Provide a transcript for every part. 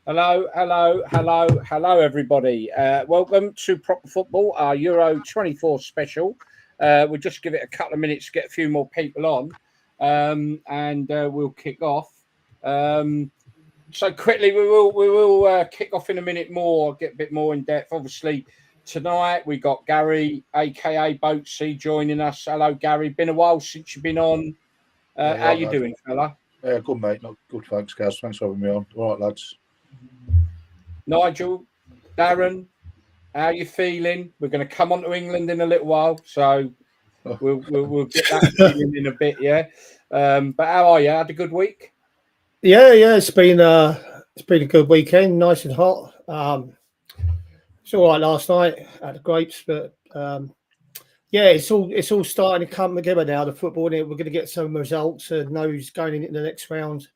Hello, everybody. Welcome to Proper Football, our Euro 24 special. We'll just give it a couple of minutes to get a few more people on, and we'll kick off. So quickly, we will kick off in a minute more, get a bit more in depth. Obviously, tonight we got Gary, aka Boatsy, joining us. Hello, Gary. Been a while since you've been on. How you doing, fella? Yeah, good, mate. Not good, thanks, guys. Thanks for having me on. All right, lads. Nigel, Darren, how you feeling? We're going to come on to England in a little while, so we'll get that feeling in a bit, yeah. But how are you? Had a good week? Yeah. It's been a good weekend, nice and hot. It's all right last night at the grapes, but yeah, it's all starting to come together now. The football, we're going to get some results and know who's going into the next round,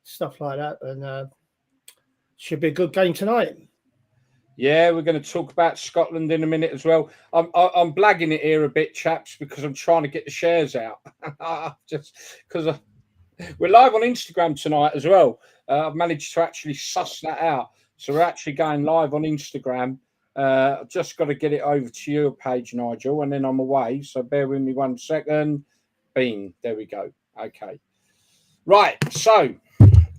stuff like that, and should be a good game tonight. Yeah, we're going to talk about Scotland in a minute as well. I'm blagging it here a bit, chaps, because I'm trying to get the shares out. Just because we're live on Instagram tonight as well. I've managed to actually suss that out. So we're actually going live on Instagram. I've just got to get it over to your page, Nigel, and then I'm away. So bear with me 1 second. Bing, there we go. Okay. Right, so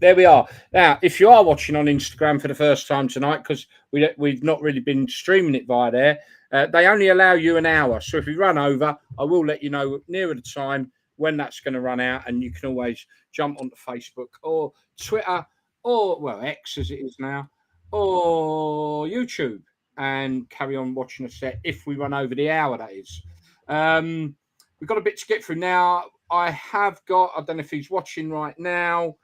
there we are. Now, if you are watching on Instagram for the first time tonight, because we've not really been streaming it via there, they only allow you an hour. So if you run over, I will let you know nearer the time when that's going to run out, and you can always jump onto Facebook or Twitter or, well, X as it is now, or YouTube and carry on watching us there if we run over the hour, that is. We've got a bit to get through now. I don't know if he's watching right now,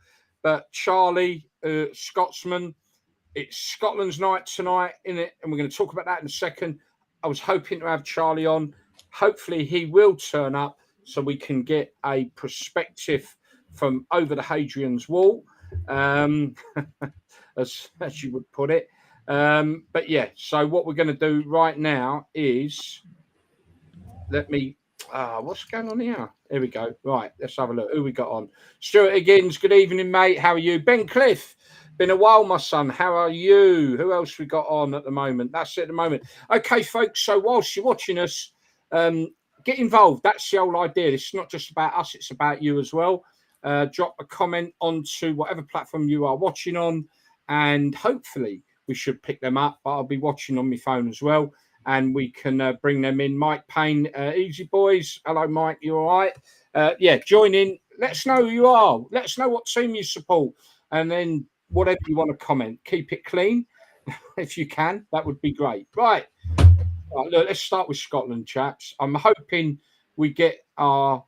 but Charlie, Scotsman, it's Scotland's night tonight, innit? And we're going to talk about that in a second. I was hoping to have Charlie on. Hopefully he will turn up so we can get a perspective from over the Hadrian's Wall, as you would put it. But yeah, so what we're going to do right now is what's going on here? Here we go. Right, let's have a look. Who we got on? Stuart Higgins, good evening, mate. How are you? Ben Cliff, been a while, my son. How are you? Who else we got on at the moment? That's it at the moment. Okay, folks, so whilst you're watching us, get involved. That's the whole idea. It's not just about us, it's about you as well. Drop a comment onto whatever platform you are watching on, and hopefully we should pick them up, but I'll be watching on my phone as well. And we can bring them in. Mike Payne, easy boys. Hello, Mike. You all right? Yeah, join in. Let us know who you are. Let us know what team you support. And then whatever you want to comment, keep it clean if you can. That would be great. Right. Look, let's start with Scotland, chaps. I'm hoping we get our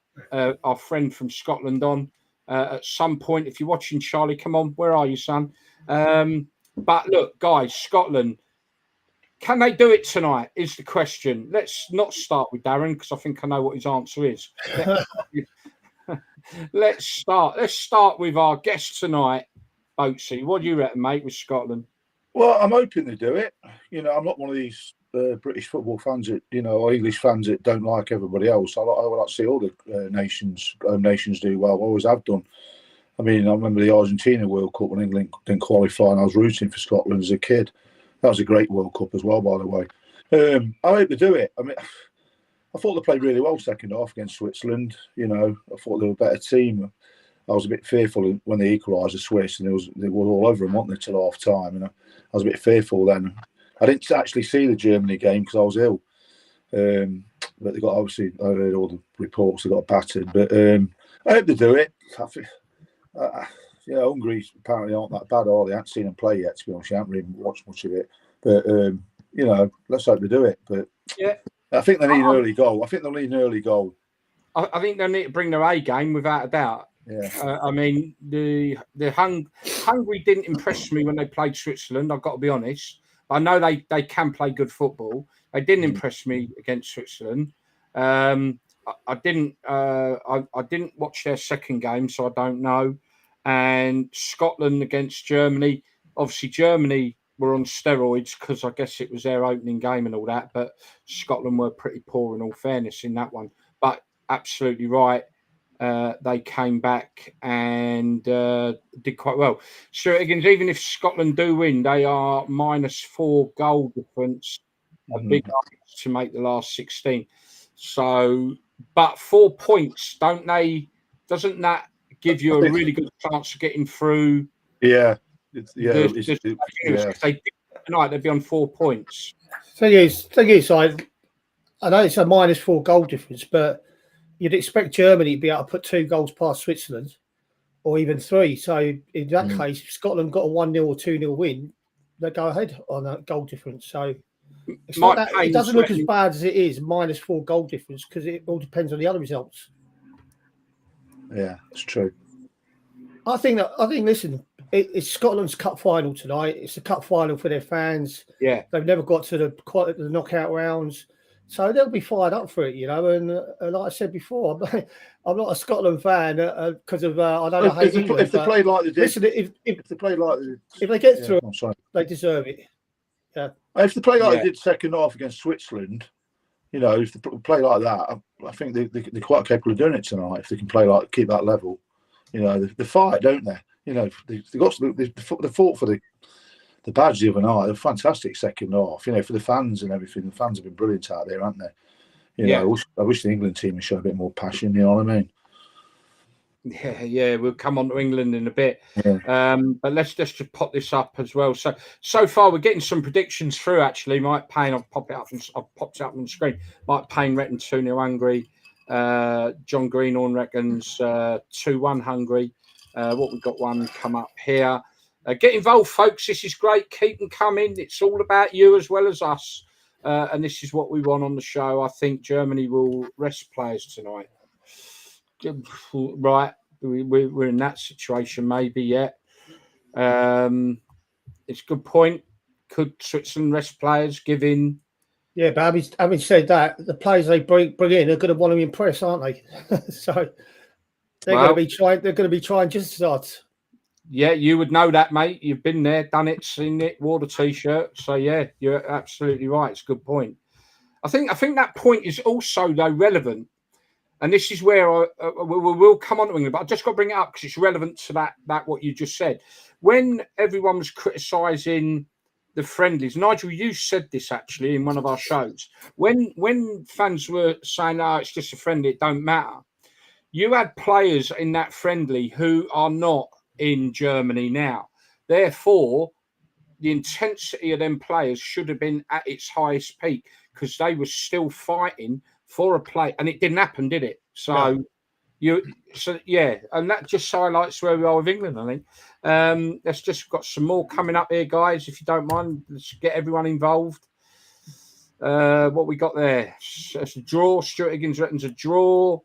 friend from Scotland on at some point. If you're watching, Charlie, come on. Where are you, son? But look, guys, Scotland. Can they do it tonight is the question. Let's not start with Darren because I think I know what his answer is. Let's start with our guest tonight, Boatsy. What do you reckon, mate, with Scotland? Well, I'm hoping they do it. I'm not one of these British football fans that, or English fans that don't like everybody else. I like to see all the nations do well. I always have done. I mean, I remember the Argentina World Cup when England didn't qualify, and I was rooting for Scotland as a kid. That was a great World Cup as well, by the way. I hope they do it. I mean, I thought they played really well second half against Switzerland. I thought they were a better team. I was a bit fearful when they equalised the Swiss, and they were all over them, weren't they, till half time. And I was a bit fearful then. I didn't actually see the Germany game because I was ill. But they got, obviously, I heard all the reports, they got battered. But I hope they do it. Hungary apparently aren't that bad, are they? I haven't seen them play yet, to be honest. I haven't really watched much of it. But, let's hope they do it. But yeah, I think they need an early goal. I think they'll need an early goal. I think they need to bring their A game without a doubt. Yeah. I mean, the Hungary didn't impress me when they played Switzerland, I've got to be honest. I know they can play good football. They didn't impress me against Switzerland. I didn't watch their second game, so I don't know. And Scotland against Germany. Obviously, Germany were on steroids because I guess it was their opening game and all that. But Scotland were pretty poor in all fairness in that one. But absolutely right. they came back and did quite well. So again, even if Scotland do win, they are -4 goal difference, a big ask to make the last 16. So, but 4 points, doesn't that give you a really good chance of getting through? Yeah, If they did tonight, they'd be on 4 points. Thing is, I know it's a -4 goal difference, but you'd expect Germany to be able to put 2 goals past Switzerland, or even 3. So in that case, if Scotland got a 1-0 or 2-0 win, they go ahead on that goal difference. So it's not that, it doesn't look as bad as it is, -4 goal difference, because it all depends on the other results. Yeah, it's true. I think listen, it's Scotland's cup final tonight. It's a cup final for their fans. Yeah, they've never got to the knockout rounds, so they'll be fired up for it, you know. And like I said before, I'm not a Scotland fan because of I don't know England. If they play like they did, listen, if they play like if they get through, they deserve it. Yeah. If they play like they did second half against Switzerland, you know, if they play like that, I think they're quite capable of doing it tonight. If they can play keep that level, you know, they fight, don't they? You know, they fought for the badge the other night. A fantastic second half, you know, for the fans and everything. The fans have been brilliant out there, haven't they? You know, I wish the England team would show a bit more passion. You know what I mean? Yeah, we'll come on to England in a bit. Yeah. But let's just pop this up as well. So far, we're getting some predictions through. Actually, Mike Payne, I've popped it up on the screen. Mike Payne reckons 2-0 Hungary. John Greenhorn reckons 2-1 Hungary. What we've got one come up here. Get involved, folks. This is great. Keep them coming. It's all about you as well as us. And this is what we want on the show. I think Germany will rest players tonight. Right. We're in that situation maybe yet. It's a good point. Could Switzerland rest players given? Yeah, but having said that, the players they bring in are going to want to impress, aren't they? So they're going to be trying just as hard. Yeah, you would know that, mate. You've been there, done it, seen it, wore the t-shirt. So yeah, you're absolutely right. It's a good point. I think that point is also though relevant, and this is where we'll come on to England. But I've just got to bring it up because it's relevant to that what you just said. When everyone was criticising the friendlies, Nigel, you said this actually in one of our shows. When fans were saying, "Oh, it's just a friendly, it don't matter," you had players in that friendly who are not in Germany now. Therefore, the intensity of them players should have been at its highest peak because they were still fighting for a play, and it didn't happen, did it? So and that just highlights where we are with England, I think. Let's just got some more coming up here, guys. If you don't mind, let's get everyone involved. What we got there? It's a draw. Stuart Higgins reckons a draw.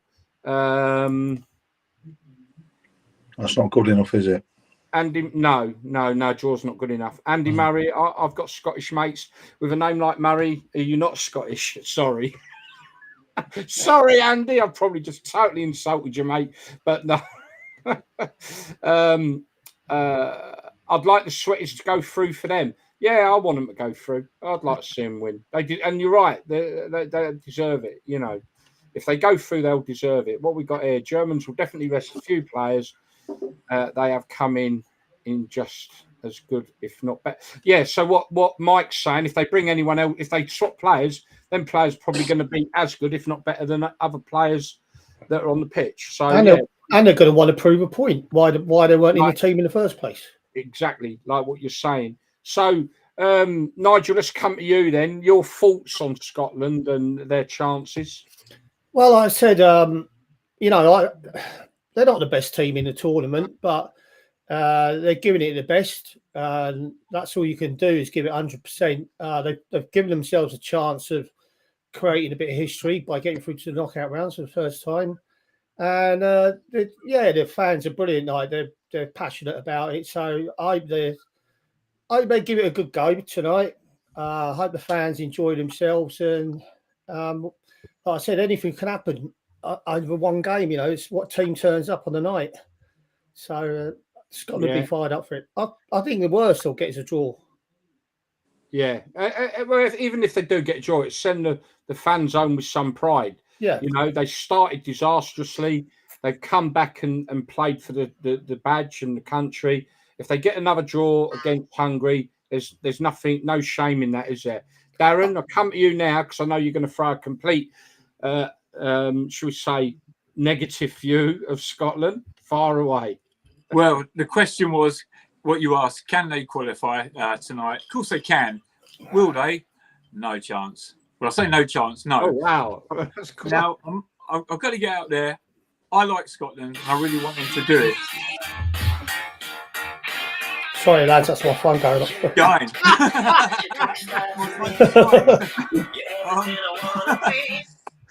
That's not good enough, is it? Andy, no, draw's not good enough. Andy Murray, I've got Scottish mates with a name like Murray. Are you not Scottish? Sorry. Sorry, Andy. I've probably just totally insulted you, mate. But no. I'd like the Sweaties to go through for them. Yeah, I want them to go through. I'd like to see them win. They did, and you're right. They deserve it. You know, if they go through, they'll deserve it. What we got here, Germans will definitely rest a few players. They have come in just as good, if not better. Yeah. So what Mike's saying, if they bring anyone else, if they swap players, then players probably going to be as good, if not better, than other players that are on the pitch. So and they're going to want to prove a point why they weren't in the team in the first place. Exactly, like what you're saying. So Nigel, let's come to you then. Your thoughts on Scotland and their chances? Well, I said, you know, they're not the best team in the tournament, but they're giving it the best. That's all you can do is give it 100%. They've given themselves a chance of creating a bit of history by getting through to the knockout rounds for the first time. And their fans are brilliant. Like they're passionate about it. So I hope they give it a good go tonight. I hope the fans enjoy themselves. And like I said, anything can happen over one game. You know, it's what team turns up on the night. So Scotland will be fired up for it. I think the worst they'll get is a draw. Yeah. Well, even if they do get a draw, it's send the fans home with some pride. Yeah. You know, they started disastrously. They've come back and played for the badge and the country. If they get another draw against Hungary, there's nothing, no shame in that, is there? Darren, I'll come to you now because I know you're going to throw a complete, should we say, negative view of Scotland. Far away. Well, the question was what you asked: can they qualify tonight? Of course they can. Will they? No chance. Well, I say no chance. No. Oh wow! That's cool. Now I've got to get out there. I like Scotland, and I really want them to do it. Sorry, lads, that's my phone going off. Going.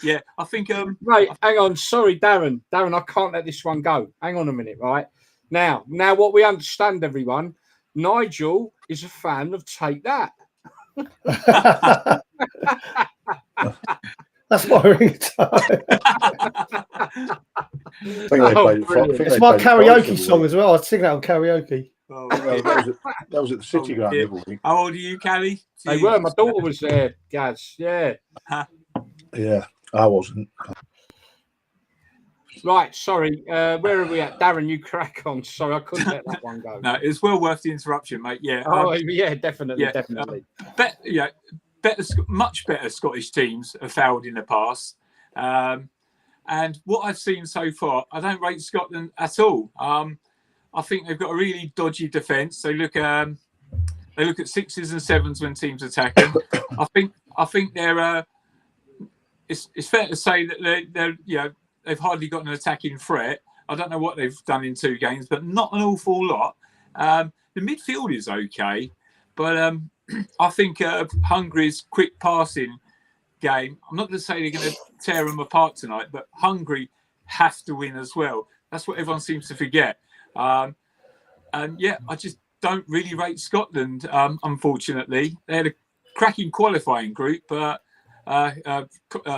Yeah, I think. Right, hang on. Sorry, Darren. Darren, I can't let this one go. Hang on a minute, right? Now, what we understand, everyone, Nigel is a fan of Take That. That's my ringtone. It's my karaoke song as well. I sing that on karaoke. Oh, that was at the City Ground the other week. How old are you, Callie? They were. My daughter was there, Gaz. Yeah. Yeah, I wasn't. Right, sorry. Where are we at? Darren, you crack on. Sorry, I couldn't let that one go. No, it's well worth the interruption, mate. Yeah. Oh, yeah, definitely, yeah, definitely. Much better Scottish teams have failed in the past. And what I've seen so far, I don't rate Scotland at all. I think they've got a really dodgy defence. They look at sixes and sevens when teams attack them. I think they're. It's fair to say that they've hardly got an attacking threat. I don't know what they've done in 2 games, but not an awful lot. The midfield is okay, but I think Hungary's quick passing game, I'm not going to say they're going to tear them apart tonight, but Hungary have to win as well. That's what everyone seems to forget. And yeah, I just don't really rate Scotland, unfortunately. They had a cracking qualifying group, but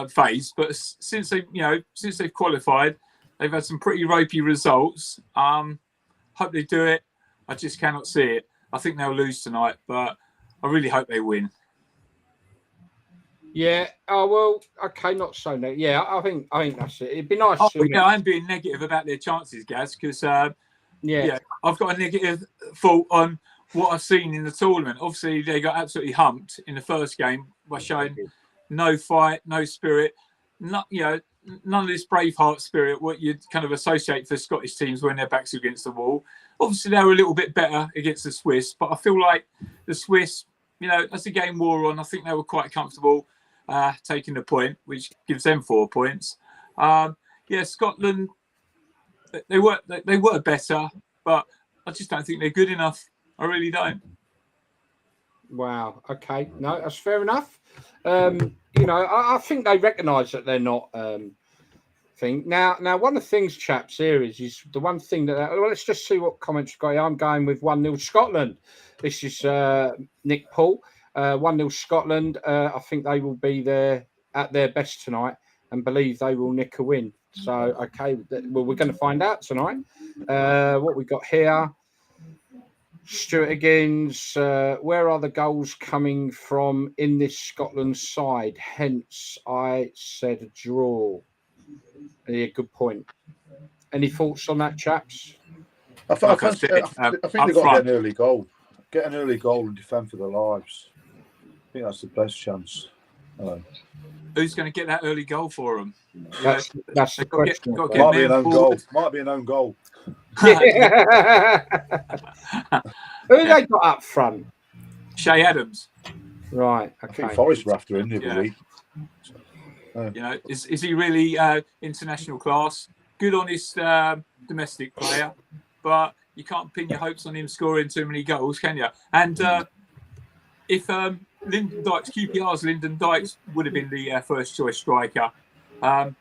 phase. But since they've qualified, they've had some pretty ropey results. Hope they do it. I just cannot see it. I think they'll lose tonight, but I really hope they win. Yeah. Oh well. Okay. Not so negative. Yeah. I think that's it. It'd be nice. I'm being negative about their chances, Gaz, because I've got a negative thought on what I've seen in the tournament. Obviously, they got absolutely humped in the first game by showing no fight, no spirit, none of this Braveheart spirit, what you'd kind of associate for Scottish teams when their backs against the wall. Obviously, they were a little bit better against the Swiss, but I feel like the Swiss, as the game wore on, I think they were quite comfortable taking the point, which gives them 4 points. Scotland, they were better, but I just don't think they're good enough. I really don't. Wow. Okay. No, that's fair enough. I think they recognise that they're not. Now, one of the things, chaps, here is the one thing that. Well, let's just see what comments we've got here. I'm going with 1-0 Scotland. This is Nick Paul. 1-0 Scotland. I think they will be there at their best tonight and believe they will nick a win. So, okay, well, we're going to find out tonight. What we got here. Stuart Higgins, where are the goals coming from in this Scotland side? Hence, I said a draw. Yeah, good point. Any thoughts on that, chaps? I think they've got to get an early goal. Get an early goal and defend for their lives. I think that's the best chance. Who's going to get that early goal for them? That's the question. Might be an own goal. Might be an own goal. Who they got up front? Shay Adams. Right. Okay. I think Forrest were after him the other week. Is he really international class? Good, honest domestic player, but you can't pin your hopes on him scoring too many goals, can you? And if Lyndon Dykes, QPR's Lyndon Dykes would have been the first choice striker, that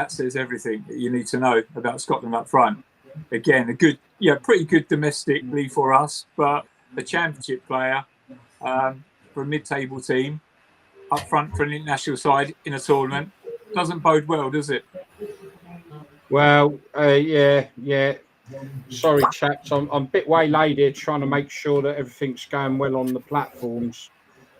says everything that you need to know about Scotland up front. Again, pretty good domestically for us, but a championship player for a mid-table team up front for an international side in a tournament doesn't bode well, does it? Well, yeah. Sorry, chaps. I'm a bit waylaid here trying to make sure that everything's going well on the platforms.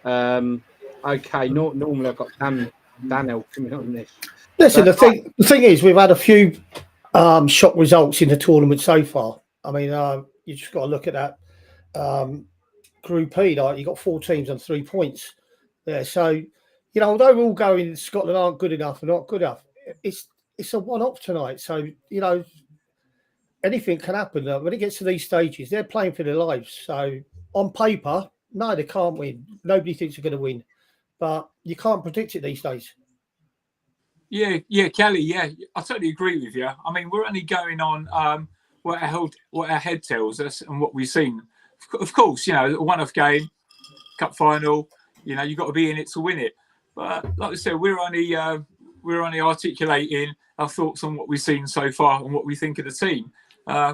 Okay, normally I've got Daniel coming on this. Listen, the thing is, we've had a few shock results in the tournament so far. I mean, you just got to look at that Group E. Like, you got 4 teams on 3 points there. So, although we're all going Scotland aren't good enough and not good enough, it's a one-off tonight. So, anything can happen. When it gets to these stages, they're playing for their lives. So, on paper, no, they can't win. Nobody thinks they're going to win, but you can't predict it these days. Yeah, Kelly. Yeah, I totally agree with you. I mean, we're only going on what our head tells us and what we've seen. Of course, a one-off game, cup final. You've got to be in it to win it. But like I said, we're only articulating our thoughts on what we've seen so far and what we think of the team,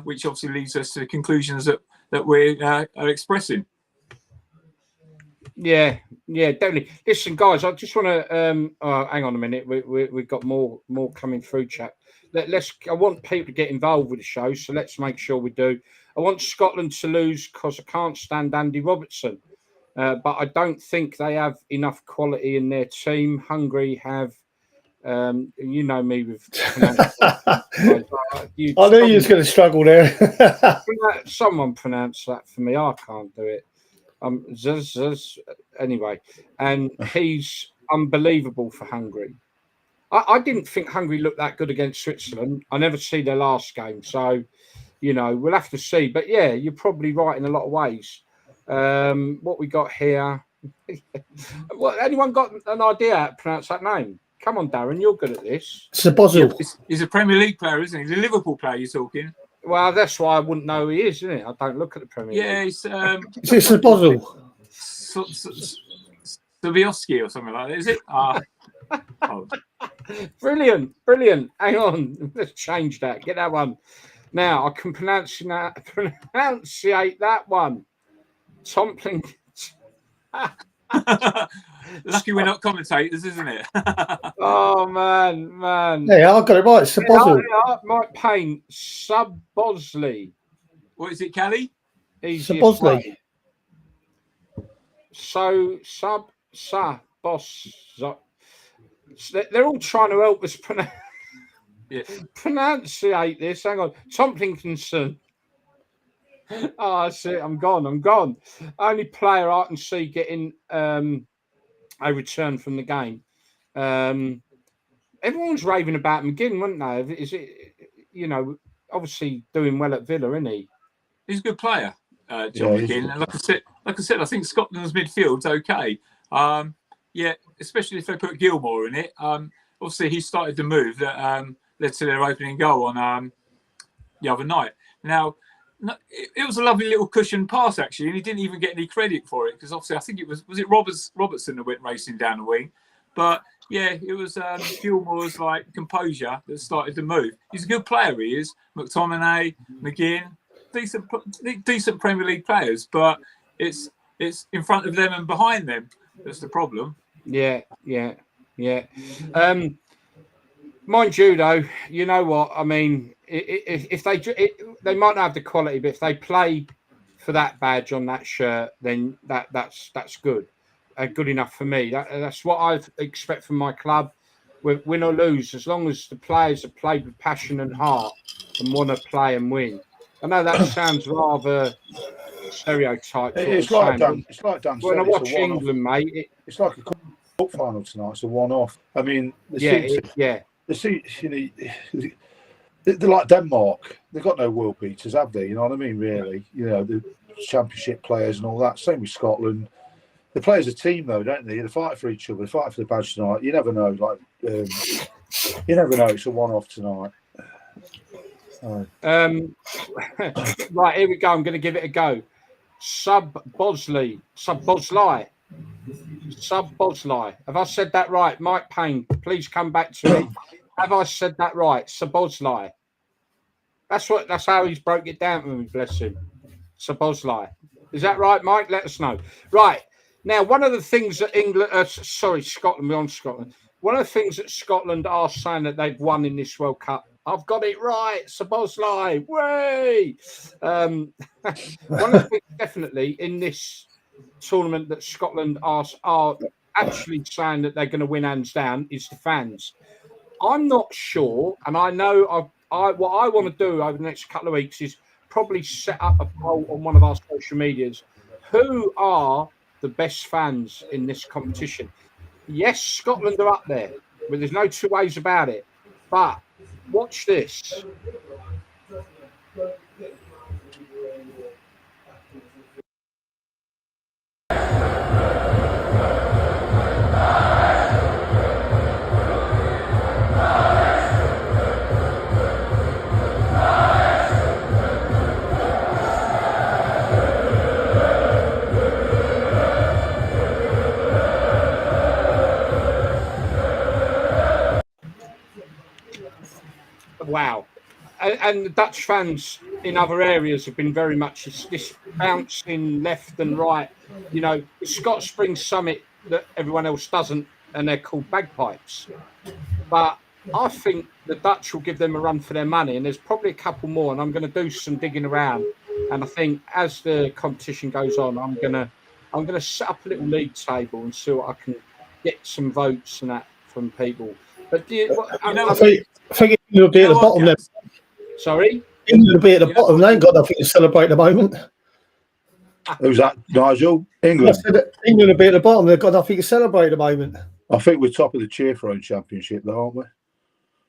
which obviously leads us to the conclusions that we are expressing. Yeah, definitely. Listen, guys, I just want to hang on a minute. We've got more coming through, chat. I want people to get involved with the show, so let's make sure we do. I want Scotland to lose because I can't stand Andy Robertson, but I don't think they have enough quality in their team. Hungary have, you know me with. I knew you was going to struggle there. Someone pronounce that for me. I can't do it. Anyway, and he's unbelievable for Hungary. I didn't think Hungary looked that good against Switzerland. I never see their last game, so we'll have to see. But yeah, you're probably right in a lot of ways. What we got here? Anyone got an idea how to pronounce that name? Come on, Darren, you're good at this. Sabozil. He's a Premier League player, isn't he? He's a Liverpool player. You're talking. Well, that's why I wouldn't know who he is, isn't it? I don't look at the Premier League. Yeah, he's is it Sabozil? Sobioski or something like that, is it? Brilliant. Hang on. Let's change that. Get that one. Now, I can pronunciate that one. Tompling. Lucky we're not commentators, isn't it? Oh, man. Yeah, I got it right. Sabozil. Mike Payne. Bosley. What is it, Callie? Bosley. They're all trying to help us pronunciate this. Hang on. Tomplinson. Oh, that's it. I'm gone. Only player I can see getting a return from the game. Everyone's raving about McGinn, weren't they? Is it, obviously doing well at Villa, isn't he? He's a good player, John McGinn. And like I said, I think Scotland's midfield's okay. Especially if they put Gilmore in it. Obviously, he started the move that led to their opening goal on the other night. Now, it was a lovely little cushion pass, actually, and he didn't even get any credit for it because obviously I think it was it Robertson that went racing down the wing. But yeah, it was Gilmore's composure that started the move. He's a good player, he is. McTominay, McGinn, decent Premier League players, but it's in front of them and behind them that's the problem. Yeah. Mind you, though, you know what I mean. If they might not have the quality, but if they play for that badge on that shirt, then that's good, good enough for me. That's what I expect from my club. Win or lose, as long as the players have played with passion and heart and want to play and win. I know that sounds rather stereotyped. It's like Dan when I watch England, mate, it's like a cup final tonight. It's a one-off. I mean, they're like Denmark. They've got no world beaters, have they? You know what I mean? Really, the championship players and all that. Same with Scotland. They play as a team, though, don't they? They fight for each other. They fight for the badge tonight. You never know. You never know. It's a one-off tonight. Right, here we go. I'm going to give it a go. Bosley. Have I said that right? Mike Payne, please come back to me. Have I said that right? Bosley. That's how he's broke it down for me, bless him. Bosley. Is that right, Mike? Let us know. Right. Now, one of the things that Scotland, we're on Scotland. One of the things that Scotland are saying that they've won in this World Cup. I've got it right, Bosley. Way. One of the things definitely in this tournament that Scotland are actually saying that they're going to win hands down is the fans. I'm not sure, and I know what I want to do over the next couple of weeks is probably set up a poll on one of our social medias. Who are the best fans in this competition? Yes, Scotland are up there, but there's no two ways about it. But watch this. Wow. And the Dutch fans in other areas have been very much this bouncing left and right. You know, the Scots bring something that everyone else doesn't, and they're called bagpipes. But I think the Dutch will give them a run for their money, and there's probably a couple more, and I'm going to do some digging around. And I think as the competition goes on, I'm gonna set up a little league table and see what I can get some votes and that from people. But I think it'll be at the bottom there. Sorry? England will be at the bottom. They ain't got nothing to celebrate at the moment. Who's that, Nigel? England. England will be at the bottom. They've got nothing to celebrate at the moment. I think we're top of the cheer throwing championship, though, aren't we?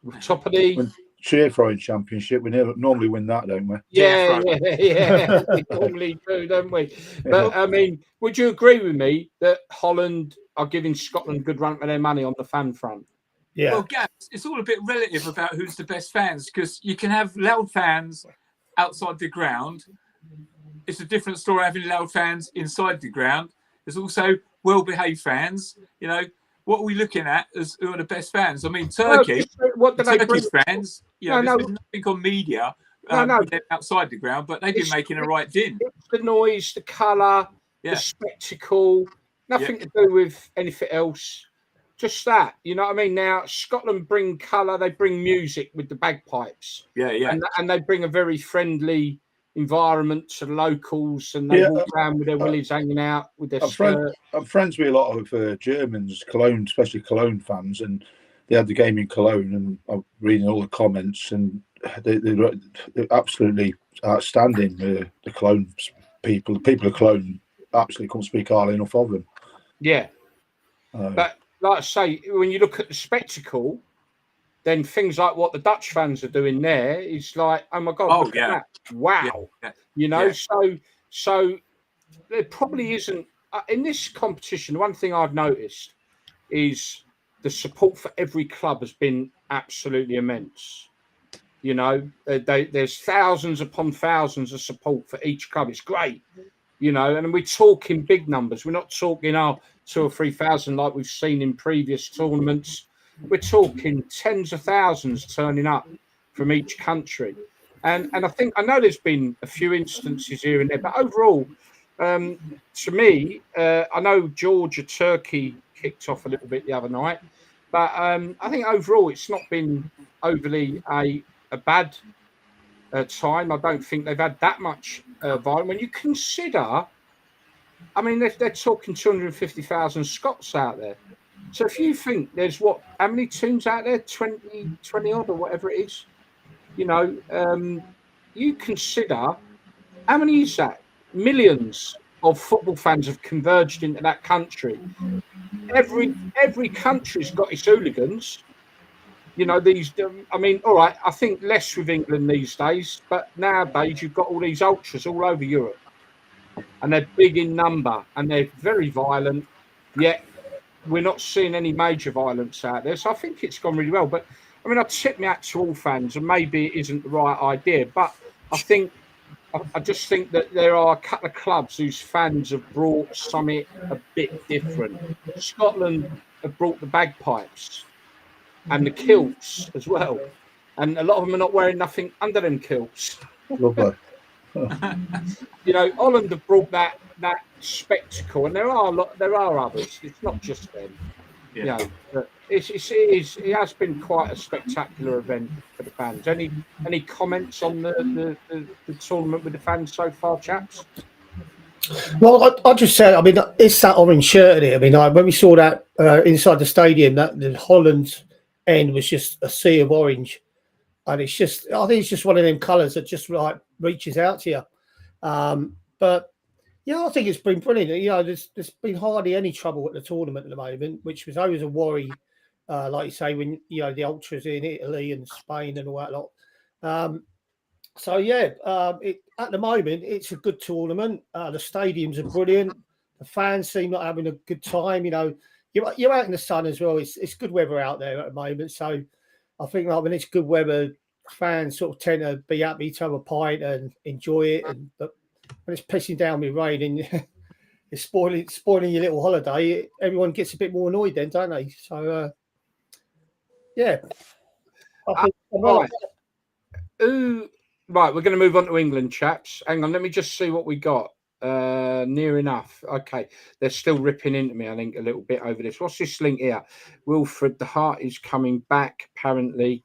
We're top of the cheer throwing championship. We normally win that, don't we? Yeah. We normally do, don't we? But I mean, would you agree with me that Holland are giving Scotland a good run for their money on the fan front? Yeah. Well, Gaz, it's all a bit relative about who's the best fans, because you can have loud fans outside the ground. It's a different story having loud fans inside the ground. There's also well-behaved fans. You know, what are we looking at as who are the best fans? I mean, Turkey, Turkish fans. You know, there's been nothing on media with them outside the ground, but they've been making a right din. It's the noise, the colour, the spectacle. Nothing to do with anything else. Just that, you know what I mean? Now, Scotland bring colour, they bring music with the bagpipes. Yeah. And they bring a very friendly environment to the locals, and they walk around with their willies hanging out with their skirt. I'm friends with a lot of Germans, Cologne, especially Cologne fans, and they had the game in Cologne, and I'm reading all the comments, and they're absolutely outstanding. The Cologne people, the people of Cologne absolutely couldn't speak highly enough of them. Yeah. But like I say, when you look at the spectacle, then things like what the Dutch fans are doing there is like, oh my God, look at that. Wow. Yeah. You know, so there probably isn't, in this competition, one thing I've noticed is the support for every club has been absolutely immense. You know, there's thousands upon thousands of support for each club. It's great. You know, and we're talking big numbers. We're not talking 2,000 or 3,000 like we've seen in previous tournaments. We're talking tens of thousands turning up from each country. And I know there's been a few instances here and there, but overall, to me, I know Georgia, Turkey kicked off a little bit the other night, but I think overall it's not been overly a bad time. I don't think they've had that much violence. When you consider, I mean, they're talking 250,000 Scots out there. So if you think there's how many teams out there? 20 odd or whatever it is. You know, you consider how many is that? Millions of football fans have converged into that country. Every country's got its hooligans. You know, I mean, all right, I think less with England these days, but nowadays you've got all these ultras all over Europe, and they're big in number and they're very violent, yet we're not seeing any major violence out there. So I think it's gone really well. But I mean, I tip my hat to all fans, and maybe it isn't the right idea, but I just think that there are a couple of clubs whose fans have brought something a bit different. Scotland have brought the bagpipes and the kilts as well, and a lot of them are not wearing nothing under them kilts. Lovely. You know, Holland have brought that spectacle, and there are others. It's not just them. You know, but it has been quite a spectacular event for the fans. Any comments on the tournament with the fans so far, chaps? Well, I just said, I mean, it's that orange shirt in it. I mean, when we saw that inside the stadium, that the Holland end was just a sea of orange. and I think it's just one of them colours that just like reaches out to you. But yeah, I think it's been brilliant. You know, there's been hardly any trouble at the tournament at the moment, which was always a worry. Like you say, when you know the ultras in Italy and Spain and all that lot. So yeah, at the moment it's a good tournament. The stadiums are brilliant. The fans seem like having a good time. You know, you're out in the sun as well. It's good weather out there at the moment. So I think like when it's good weather, fans sort of tend to be happy to have a pint and enjoy it. But when it's pissing down with rain and it's spoiling your little holiday, everyone gets a bit more annoyed then, don't they? So yeah, I think Right, we're going to move on to England, chaps. Hang on, let me just see what we got. Near enough. Okay, they're still ripping into me, I think, a little bit over this. What's this link here? Wilfred, the heart is coming back, apparently.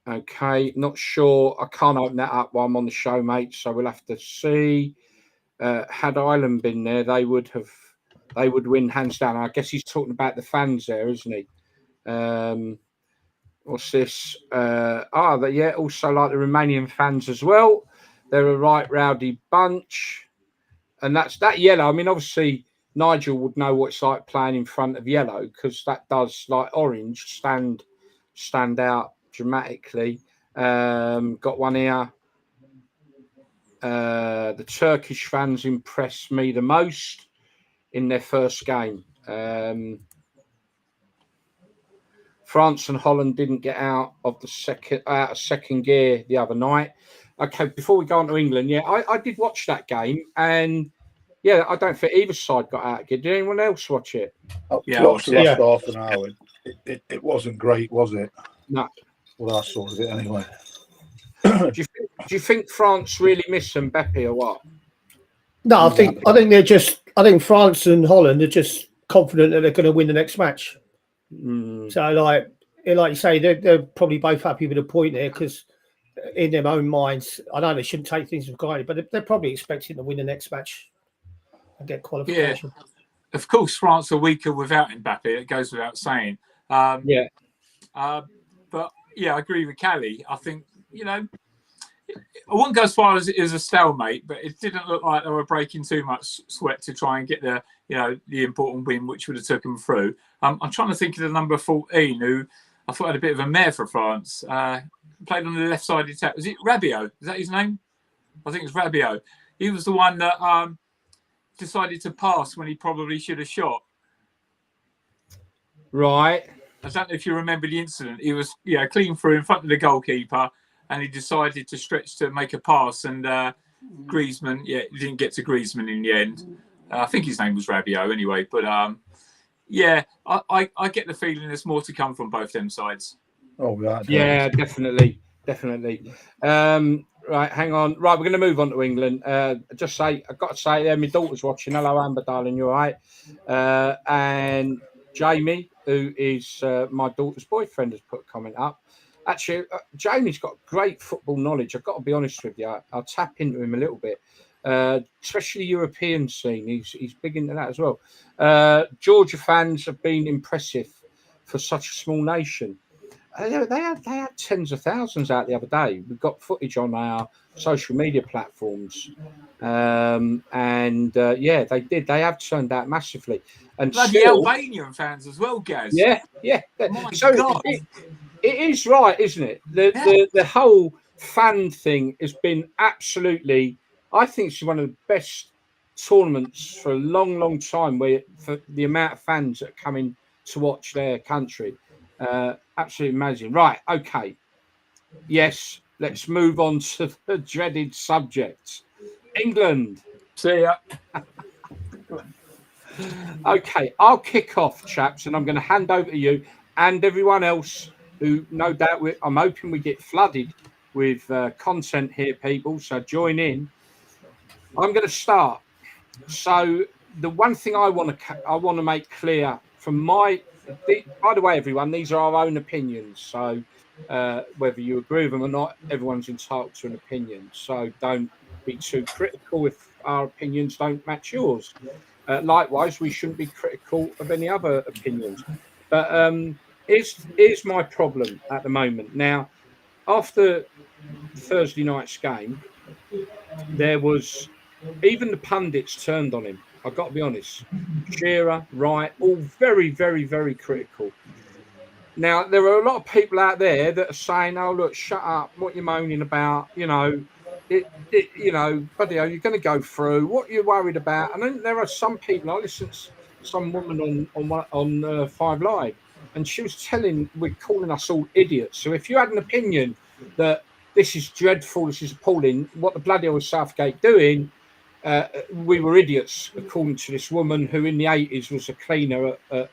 Okay, not sure. I can't open that up while I'm on the show, mate, so we'll have to see. Had Ireland been there, they would win hands down. I guess he's talking about the fans there, isn't he? What's this? Yeah, also like the Romanian fans as well. They're a right rowdy bunch. And that's that yellow. I mean, obviously, Nigel would know what it's like playing in front of yellow because that does, like orange, stand out dramatically. Got one here. The Turkish fans impressed me the most in their first game. France and Holland didn't get out of second gear the other night. Okay, before we go on to England, yeah, I did watch that game, and yeah, I don't think either side got out of gear. Did anyone else watch it? I watched the last half an hour. It wasn't great, was it? No. Well, I saw it anyway. Do you think France really miss Mbappe or what? No, I think France and Holland are just confident that they're going to win the next match. So, like you say, they're probably both happy with a point there because in their own minds, I know they shouldn't take things for granted, but they're probably expecting to win the next match and get qualification. Yeah. Of course, France are weaker without Mbappe. It goes without saying. But yeah, I agree with Callie. I think, you know, I wouldn't go as far as it is a stalemate, but it didn't look like they were breaking too much sweat to try and get the important win, which would have taken them through. I'm trying to think of the number 14, who I thought had a bit of a mare for France. Played on the left side attack. Was it Rabiot? Is that his name? I think it's Rabiot. He was the one that decided to pass when he probably should have shot. Right. I don't know if you remember the incident. He was clean through in front of the goalkeeper, and he decided to stretch to make a pass. And Griezmann, he didn't get to Griezmann in the end. I think his name was Rabiot anyway. But I get the feeling there's more to come from both them sides. Oh, right. Yeah, definitely. Right, hang on. Right, we're going to move on to England. I've got to say, my daughter's watching. Hello, Amber, darling, you're right. And Jamie, who is my daughter's boyfriend, has put a comment up. Actually, Jamie's got great football knowledge. I've got to be honest with you. I'll tap into him a little bit, especially European scene. He's big into that as well. Georgia fans have been impressive for such a small nation. They had tens of thousands out the other day. We've got footage on our social media platforms. They did. They have turned out massively. And bloody Albanian fans as well, Gaz. Yeah. Oh my God. It is right, isn't it? The whole fan thing has been absolutely, I think it's one of the best tournaments for a long, long time for the amount of fans that are coming to watch their country. Absolutely amazing. Right, okay. Yes, let's move on to the dreaded subject. England. See ya. Okay, I'll kick off, chaps, and I'm going to hand over to you and everyone else who, no doubt, I'm hoping we get flooded with content here, people, so join in. I'm going to start. So the one thing I want to make clear from by the way, everyone, these are our own opinions. So whether you agree with them or not, everyone's entitled to an opinion. So don't be too critical if our opinions don't match yours. Likewise, we shouldn't be critical of any other opinions. But here's my problem at the moment. Now, after Thursday night's game, there was even the pundits turned on him. I've got to be honest. Shearer, Wright, all very, very, very critical. Now, there are a lot of people out there that are saying, "Oh, look, shut up! What you're moaning about? You know, buddy, you're going to go through. What are you worried about?" And then there are some people. I listened to some woman on Five Live, and she was we're calling us all idiots. So if you had an opinion that this is dreadful, this is appalling, what the bloody hell was Southgate doing? We were idiots, according to this woman who in the 80s was a cleaner at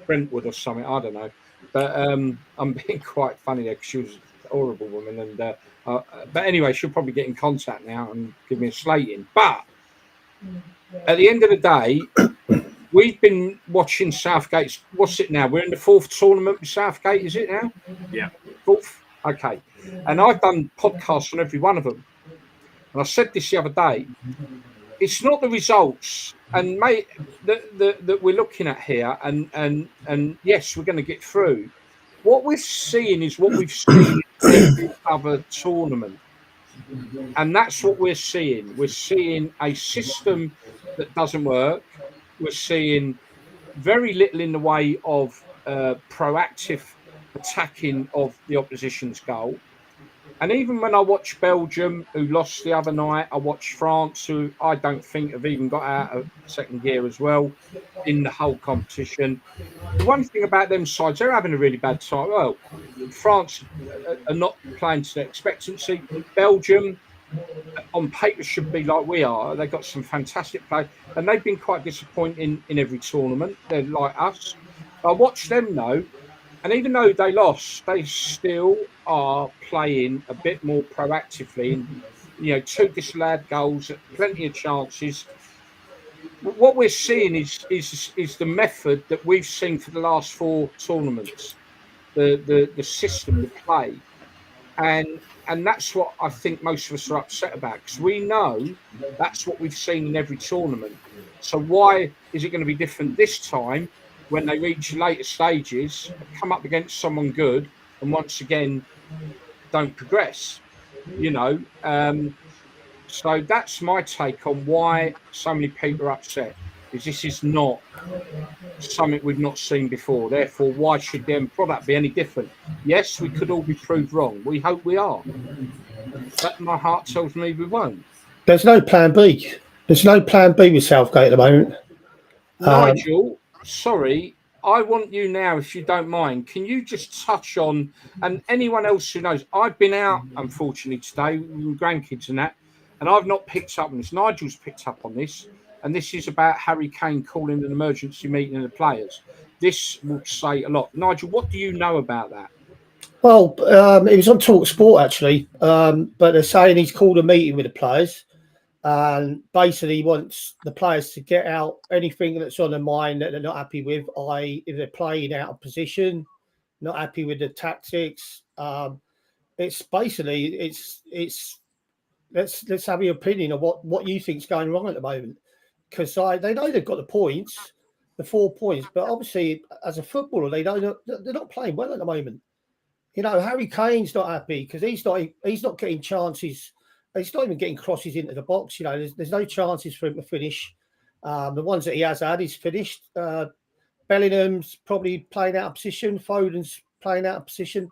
Brentwood or something. I don't know. But I'm being quite funny there because she was a horrible woman. And but anyway, she'll probably get in contact now and give me a slating. But at the end of the day, we've been watching Southgate's. What's it now? We're in the 4th tournament with Southgate, is it now? Yeah. 4th? Okay. And I've done podcasts on every one of them. And I said this the other day. It's not the results, and mate, that we're looking at here, and yes, we're going to get through. What we're seeing is what we've seen in every other tournament, and that's what we're seeing. We're seeing a system that doesn't work. We're seeing very little in the way of proactive attacking of the opposition's goal. And even when I watch Belgium, who lost the other night, I watch France, who I don't think have even got out of second gear as well in the whole competition. The one thing about them sides, they're having a really bad time. Well, France are not playing to their expectancy. Belgium, on paper, should be like we are. They've got some fantastic play, and they've been quite disappointing in every tournament. They're like us. I watch them, though. And even though they lost, they still are playing a bit more proactively. And, 2 disallowed goals, plenty of chances. What we're seeing is the method that we've seen for the last 4 tournaments, the system, the play. And that's what I think most of us are upset about, because we know that's what we've seen in every tournament. So why is it going to be different this time? When they reach later stages, come up against someone good, and once again don't progress, So that's my take on why so many people are upset. Is this is not something we've not seen before. Therefore, why should the end product be any different? Yes, we could all be proved wrong. We hope we are. But my heart tells me we won't. There's no plan B. There's no plan B with Southgate at the moment. Nigel, sorry, I want you now, if you don't mind, can you just touch on, and anyone else who knows, I've been out, unfortunately, today with grandkids and that, and I've not picked up on this. Nigel's picked up on this, and this is about Harry Kane calling an emergency meeting of the players. This will say a lot. Nigel, what do you know about that? Well, it was on Talk Sport, actually, but they're saying he's called a meeting with the players. And basically he wants the players to get out anything that's on their mind that they're not happy with, i.e. if they're playing out of position, not happy with the tactics. It's basically, it's let's have your opinion of what you think's going wrong at the moment. Because they know they've got the points, the 4 points, but obviously as a footballer, they're not playing well at the moment. Harry Kane's not happy because he's not getting chances. He's not even getting crosses into the box. There's no chances for him to finish. The ones that he has had, he's finished. Bellingham's probably playing out of position. Foden's playing out of position.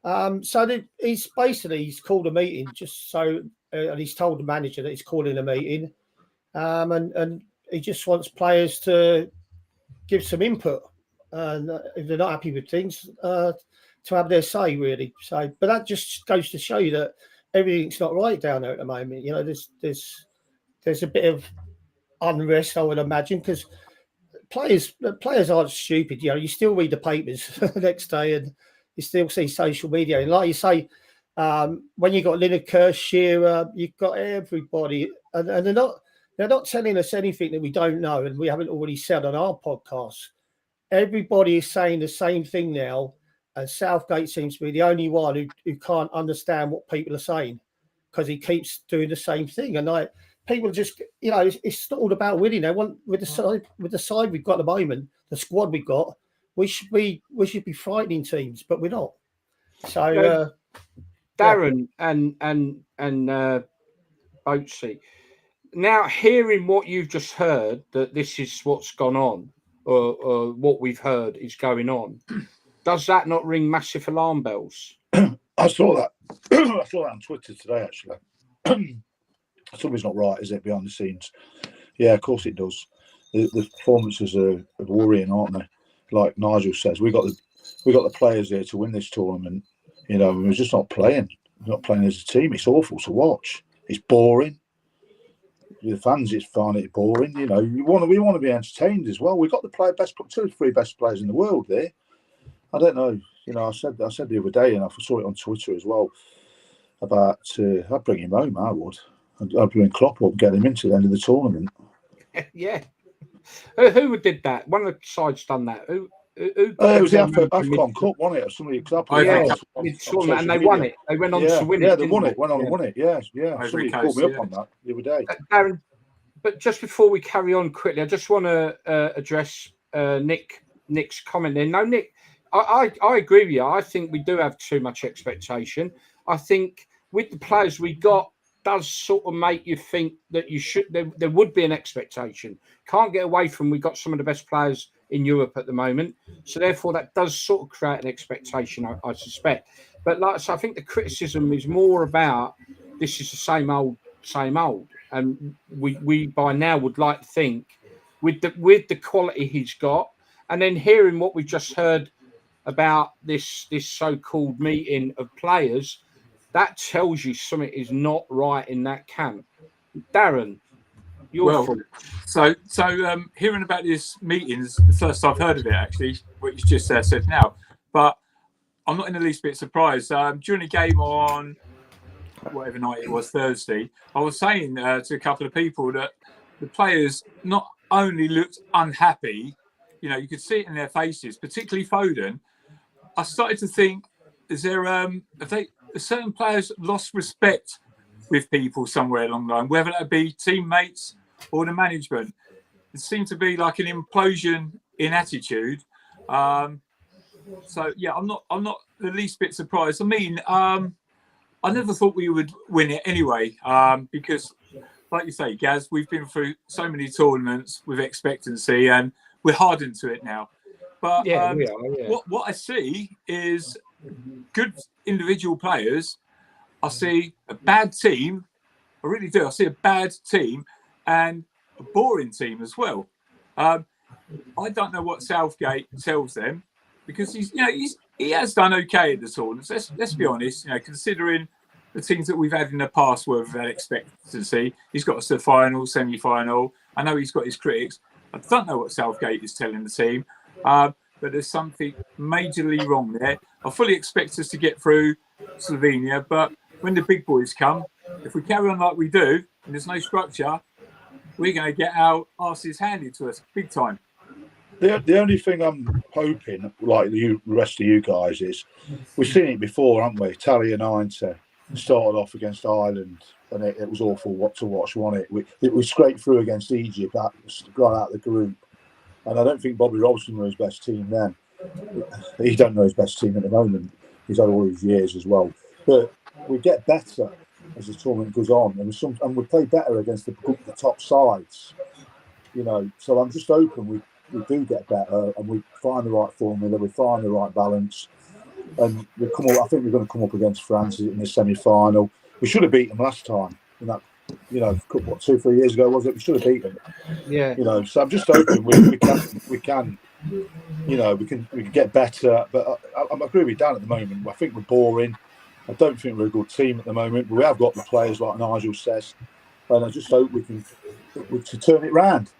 So he's called a meeting just so, and he's told the manager that he's calling a meeting, and he just wants players to give some input, and if they're not happy with things, to have their say really. So, but that just goes to show you that everything's not right down there at the moment. There's a bit of unrest, I would imagine, because players aren't stupid. You still read the papers the next day, and you still see social media. And like you say, when you got Lineker, Shearer, you've got everybody, and they're not telling us anything that we don't know, and we haven't already said on our podcast. Everybody is saying the same thing now. And Southgate seems to be the only one who can't understand what people are saying, because he keeps doing the same thing. And people just, it's not all about winning. They want with the side we've got at the moment, the squad we've got, we should be frightening teams, but we're not. So Darren and Boatsy. Now, hearing what you've just heard, that this is what's gone on, or what we've heard is going on, does that not ring massive alarm bells? I saw that. I saw that on Twitter today, actually. Something's not right, is it, behind the scenes? Yeah, of course it does. The performances are worrying, aren't they? Like Nigel says, we got the players here to win this tournament. You know, we're just not playing. We're not playing as a team. It's awful to watch. It's boring. The fans find it boring. You know, we want to be entertained as well. We've got the best 2 or 3 best players in the world there. I don't know. You know, I said the other day, and I saw it on Twitter as well, about I'd bring him home. I would. I'd bring Klopp up and get him into the end of the tournament. Yeah. Who did that? One of the sides done that. Who it was the AFCON Cup, wasn't it? Or somebody, and they won it. They went on to win it. Yeah, they won it. Went on and won it. Yeah. Somebody called me up on that the other day. Darren, but just before we carry on quickly, I just want to address Nick's comment there. No, Nick, I agree with you. I think we do have too much expectation. I think with the players we got, does sort of make you think that there would be an expectation. Can't get away from we got some of the best players in Europe at the moment, so therefore that does sort of create an expectation, I suspect. But like I said, I think the criticism is more about this is the same old, and we by now would like to think with the quality he's got, and then hearing what we just heard about this so-called meeting of players. That tells you something is not right in that camp. Darren, so hearing about this meeting is the first I've heard of it, actually, what you just said now. But I'm not in the least bit surprised. During the game on whatever night it was, Thursday, I was saying to a couple of people that the players not only looked unhappy, you know, you could see it in their faces, particularly Foden. I started to think, is there certain players lost respect with people somewhere along the line, whether that be teammates or the management? It seemed to be like an implosion in attitude. So yeah, I'm not the least bit surprised. I mean, I never thought we would win it anyway, because, like you say, Gaz, we've been through so many tournaments with expectancy, and we're hardened to it now. But we are, yeah. What I see is good individual players. I see a bad team. I really do. I see a bad team and a boring team as well. I don't know what Southgate tells them, because he has done okay at the tournaments. Let's be honest. You know, considering the teams that we've had in the past where we've had expectancy, he's got us to the final, semi-final. I know he's got his critics. I don't know what Southgate is telling the team. But there's something majorly wrong there. I fully expect us to get through Slovenia, but when the big boys come, if we carry on like we do, and there's no structure, we're going to get our arses handed to us big time. The only thing I'm hoping, like the rest of you guys, is we've seen it before, haven't we? Italia 90 started off against Ireland, and it was awful to watch, wasn't it? We scraped through against Egypt, got out of the group. And I don't think Bobby Robson was his best team then. He don't know his best team at the moment. He's had all these years as well. But we get better as the tournament goes on, and we play better against the top sides. You know, so I'm just hoping we do get better, and we find the right formula, we find the right balance, and I think we're going to come up against France in the semi-final. We should have beat them last time. You know, 2-3 years ago, was it? We should have beaten them. Yeah. You know, so I'm just hoping we can, you know, we can get better. But I agree with Dan at the moment. I think we're boring. I don't think we're a good team at the moment. But we have got the players, like Nigel says, and I just hope we can turn it round.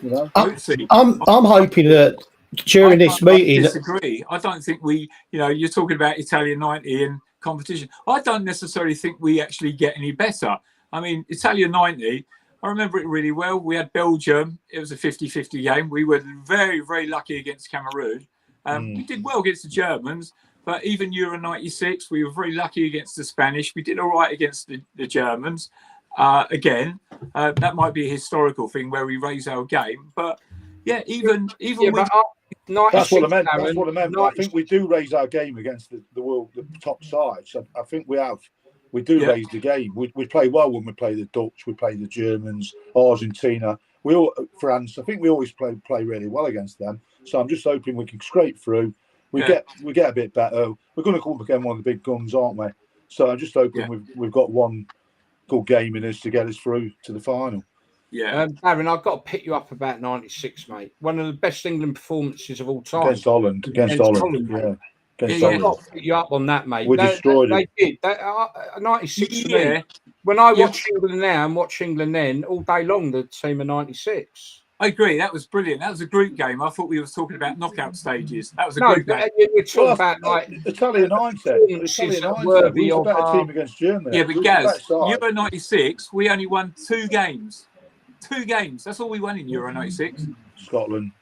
You know, I'm hoping that during this meeting. I disagree. I don't think we. You know, you're talking about Italia 90 and competition. I don't necessarily think we actually get any better. I mean, Italia 90, I remember it really well. We had Belgium. It was a 50-50 game. We were very, very lucky against Cameroon. We did well against the Germans, but even Euro 96, we were very lucky against the Spanish. We did all right against the Germans. Again, that might be a historical thing where we raise our game. But, yeah, even That's what I 96, meant. Darren, That's what I meant. I 90 think we do raise our game against the world, the top sides. I think we have. We do raise the game. We play well when we play the Dutch. We play the Germans, Argentina. We all France. I think we always play really well against them. So I'm just hoping we can scrape through. We get a bit better. We're going to come up against one of the big guns, aren't we? So I'm just hoping we've got one good game in us to get us through to the final. Yeah. Darren, I've got to pick you up about 96, mate. One of the best England performances of all time. Against Holland. Against Holland. Yeah. Against I've Holland. got to pick you up on that, mate. We destroyed they it. did. 96 for me. When I watch England now and watch England then, all day long, the team of 96. I agree. That was brilliant. That was a group game. I thought we were talking about knockout stages. That was a group game. We're talking about like Italian mindset. We was a better team against Germany. Yeah, but Gaz, Euro 96, we only won 2 games. 2 games. That's all we won in Euro 96. Scotland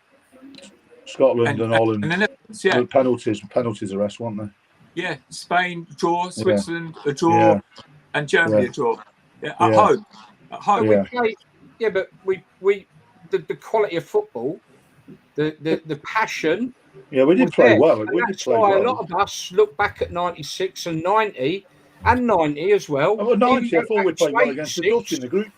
and Holland. And then, penalties the rest, weren't they? Yeah, Spain draw, Switzerland a draw, and Germany a draw. Yeah, at home. At home. But the quality of football, the passion. Yeah, we did play well. That's why a lot of us look back at 96 and 90 as well. Oh, 90, I thought we played well against the Dutch in the group.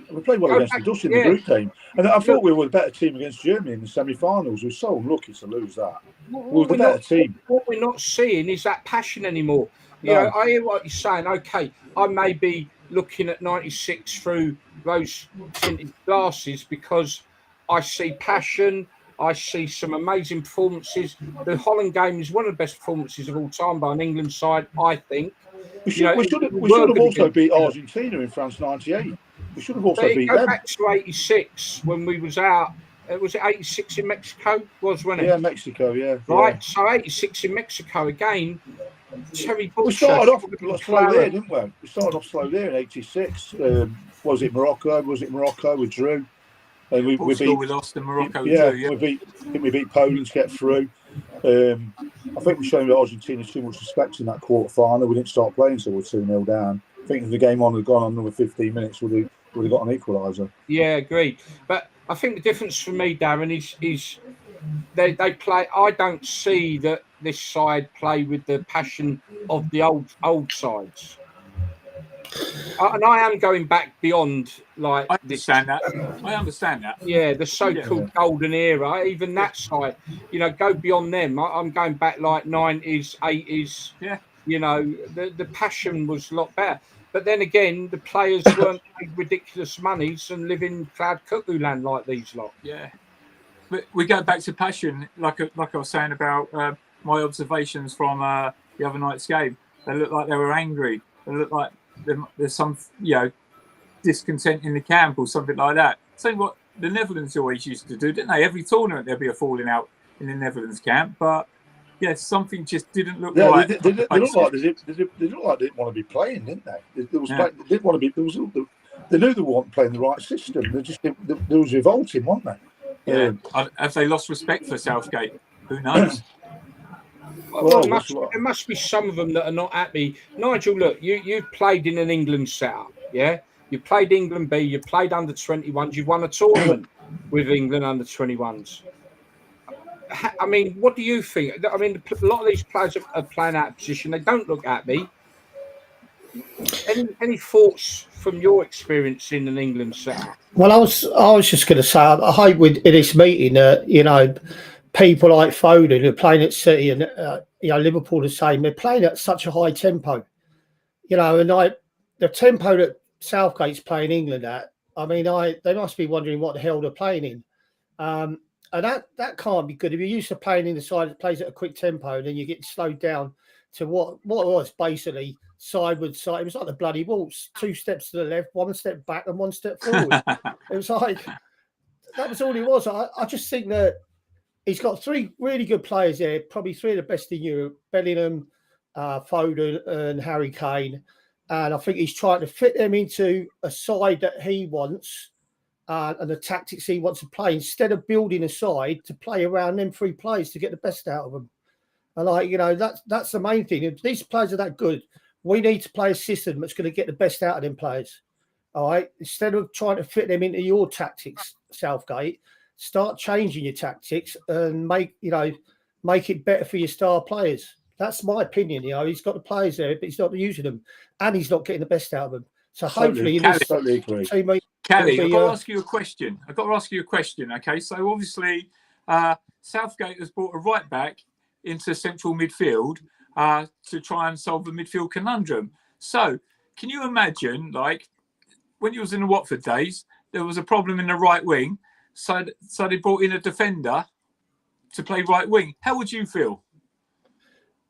We played well against the Dutch in the group game. And I thought we were the better team against Germany in the semi-finals. We were so unlucky to lose that. We were the better team. What we're not seeing is that passion anymore. You know, I hear what you're saying. Okay, I may be looking at 96 through those tinted glasses because I see passion. I see some amazing performances. The Holland game is one of the best performances of all time by an England side, I think. We should have also beat Argentina in France 98. We should have also beat them. Go back to 86 when we was out. Was it 86 in Mexico? Wasn't it? Yeah, Mexico, yeah. Right, so 86 in Mexico again. Terry Butcher. We started off slow there, didn't we? We started off slow there in 86. Was it Morocco? We drew. And we lost in Morocco. We beat Poland to get through. I think we showed Argentina too much respect in that quarter final. We didn't start playing until we were 2-0 down. I think if the game had gone on another 15 minutes, we'd have got an equaliser. Yeah, agreed. But I think the difference for me, Darren, is they play. I don't see that this side play with the passion of the old sides. And I am going back beyond like I understand that. Yeah, the so-called golden era. Even that side, go beyond them. I'm going back like 90s, 80s. Yeah. The passion was a lot better. But then again, the players weren't paid ridiculous monies and live in cloud cuckoo land like these lot. Yeah. But we go back to passion, like I was saying about my observations from the other night's game. They looked like they were angry. They looked like there's some, discontent in the camp or something like that. Same what the Netherlands always used to do, didn't they? Every tournament there'd be a falling out in the Netherlands camp, but something just didn't look right. They looked like they didn't want to be playing, didn't they? They didn't want to be. They knew they weren't playing the right system. They was revolting, weren't they? Yeah. Have they lost respect for Southgate? Who knows? There must be some of them that are not happy. Nigel, look, you've played in an England setup, yeah? You played England B, you played under 21s, you've won a tournament with England under 21s. I mean, what do you think? I mean, a lot of these players are playing out of position. They don't look happy. Any thoughts from your experience in an England setup? Well, I was just going to say, I hope in this meeting, people like Foden who are playing at City and Liverpool the same. They're playing at such a high tempo, and the tempo that Southgate's playing England at. I mean, they must be wondering what the hell they're playing in, and that can't be good. If you're used to playing in the side that plays at a quick tempo, then you get slowed down to what was basically sideward side. It was like the bloody waltz: 2 steps to the left, 1 step back, and 1 step forward. It was like that was all it was. I just think that. He's got 3 really good players there, probably 3 of the best in Europe, Bellingham, Foden and Harry Kane. And I think he's trying to fit them into a side that he wants and the tactics he wants to play instead of building a side to play around them 3 players to get the best out of them. And that's the main thing. If these players are that good, we need to play a system that's going to get the best out of them players. All right. Instead of trying to fit them into your tactics, Southgate, start changing your tactics and make it better for your star players. That's my opinion. He's got the players there, but he's not using them, and he's not getting the best out of them. So hopefully, totally agree. Kelly, I've got to ask you a question. Okay, so obviously, Southgate has brought a right back into central midfield to try and solve the midfield conundrum. So, can you imagine, like, when he was in the Watford days, there was a problem in the right wing, so they brought in a defender to play right wing. How would you feel?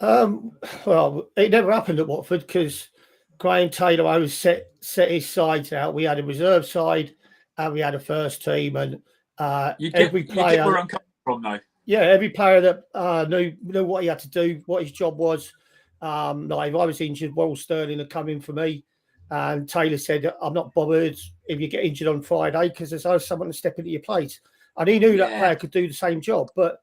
Well, it never happened at Watford because Graham Taylor always set his sides out. We had a reserve side and we had a first team, and every player. You get where I'm coming from, though. Yeah, every player that knew what he had to do, what his job was. Like if I was injured, Warren Sterling had come in for me, and Taylor said, "I'm not bothered if you get injured on Friday because there's always someone to step into your place." And he knew that player could do the same job, but.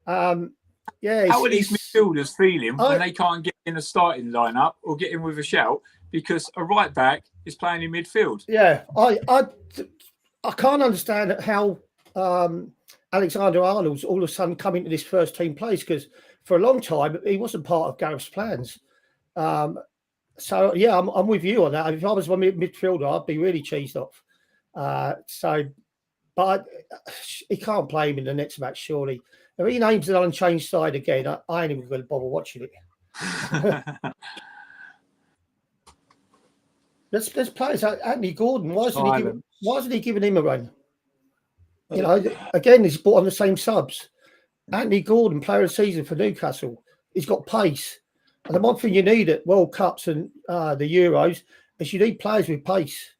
How are these midfielders feeling when they can't get in a starting lineup or get in with a shout because a right back is playing in midfield? Yeah, I can't understand how Alexander-Arnold's all of a sudden come into this first team place, because for a long time he wasn't part of Gareth's plans. So yeah, I'm with you on that. If I was one midfielder, I'd be really cheesed off. But he can't play him in the next match, surely. If he names an unchanged side again, I ain't even going to bother watching it. There's players like Anthony Gordon. Why isn't he giving him a run? Again, he's brought on the same subs. Anthony Gordon, player of the season for Newcastle. He's got pace. And the one thing you need at World Cups and the Euros is you need players with pace.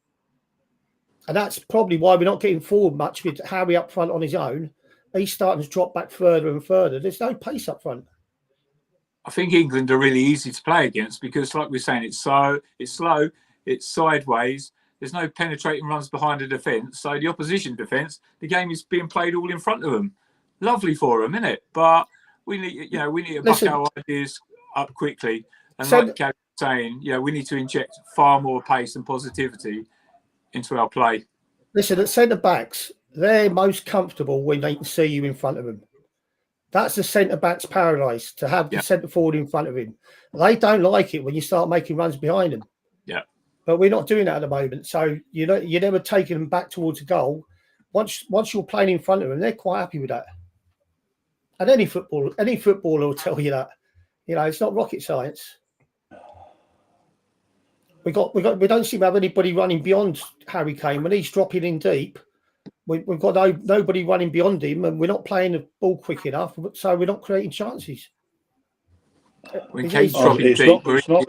And that's probably why we're not getting forward much with Harry up front on his own. He's starting to drop back further and further. There's no pace up front. I think England are really easy to play against because, like we're saying, it's slow, it's sideways. There's no penetrating runs behind the defence. So the opposition defence, the game is being played all in front of them. Lovely for them, isn't it? But we need to buck our ideas up quickly. And like Callaghan was saying, we need to inject far more pace and positivity into our play. Listen, at centre-backs, they're most comfortable when they can see you in front of them. That's the centre-back's paradise, to have the centre-forward in front of him. They don't like it when you start making runs behind them. Yeah. But we're not doing that at the moment. So, you're never taking them back towards a goal. Once you're playing in front of them, they're quite happy with that. And any footballer will tell you that. It's not rocket science. We don't seem to have anybody running beyond Harry Kane. When he's dropping in deep, we've got nobody running beyond him, and we're not playing the ball quick enough, so we're not creating chances. When Kane's dropping deep, it's not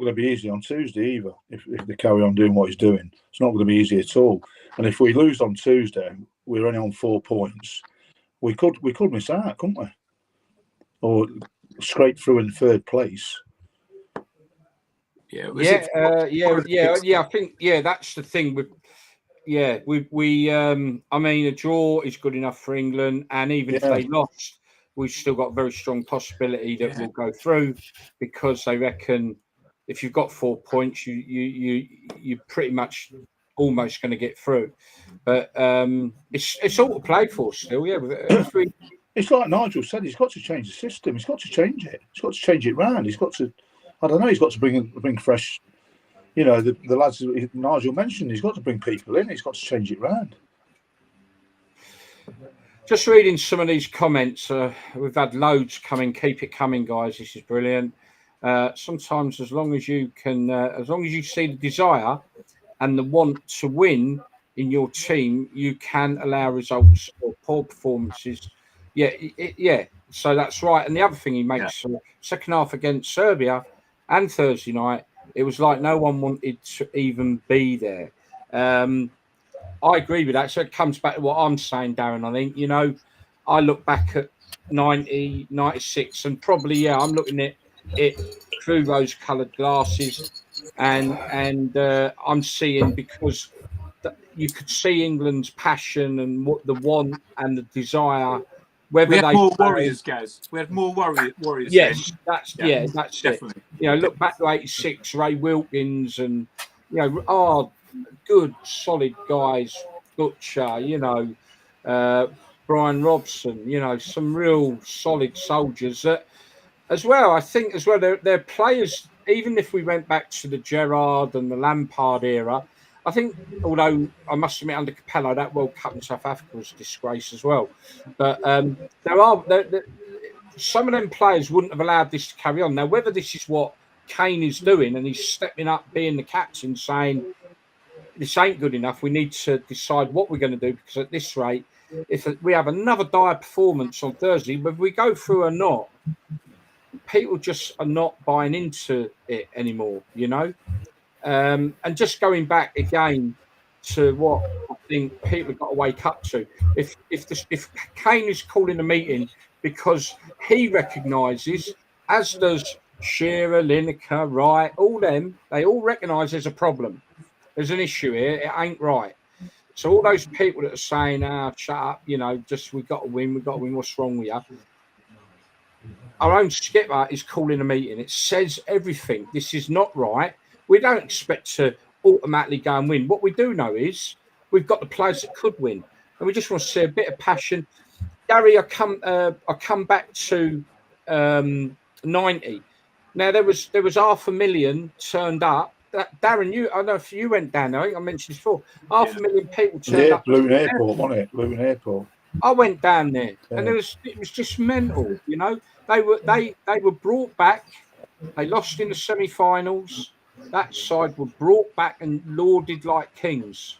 going to be easy on Tuesday either. If they carry on doing what he's doing, it's not going to be easy at all. And if we lose on Tuesday, we're only on 4 points. We could miss out, couldn't we? Or scrape through in third place. I think that's the thing I mean, a draw is good enough for England, and even if they lost, we've still got a very strong possibility that we'll go through, because they reckon if you've got 4 points, you're pretty much almost going to get through. But it's all to play for still. It's like Nigel said, he's got to change the system. He's got to change it. He's got to change it round. He's got to, he's got to bring fresh, the lads Nigel mentioned, he's got to bring people in. He's got to change it round. Just reading some of these comments, we've had loads coming. Keep it coming, guys. This is brilliant. Sometimes as long as you see the desire and the want to win in your team, you can allow results or poor performances. So that's right. And the other thing he makes, second half against Serbia and Thursday night, it was like no one wanted to even be there. I agree with that. So it comes back to what I'm saying, Darren. I think, I look back at 90, 96, and probably, I'm looking at it through rose-coloured glasses, and I'm seeing, because you could see England's passion and what the want and the desire. Whether we had they more warriors, Gaz. We had more warriors. Yes, that's definitely it. Look back to '86, Ray Wilkins, and good, solid guys. Butcher, Brian Robson, some real solid soldiers that, as well, I think as well, they're players, even if we went back to the Gerrard and the Lampard era, I think, although I must admit under Capello, that World Cup in South Africa was a disgrace as well. But some of them players wouldn't have allowed this to carry on. Now, whether this is what Kane is doing and he's stepping up, being the captain, saying, this ain't good enough, we need to decide what we're going to do, because at this rate, if we have another dire performance on Thursday, whether we go through or not, people just are not buying into it anymore, and just going back again to what I think people have got to wake up to. If Kane is calling a meeting because he recognises, as does Shearer, Lineker, Wright, all them, they all recognise there's a problem. There's an issue here. It ain't right. So all those people that are saying, shut up, just we've got to win, what's wrong with you? Our own skipper is calling a meeting. It says everything. This is not right. We don't expect to automatically go and win. What we do know is we've got the players that could win, and we just want to see a bit of passion. Gary, I come back to 90. Now there was 500,000 turned up. Darren, I don't know if you went down there. I think I mentioned before. 500,000 people turned up. Luton Airport, wasn't it? Luton Airport. I went down there, and it was just mental. They were brought back. They lost in the semi-finals. That side were brought back and lauded like kings.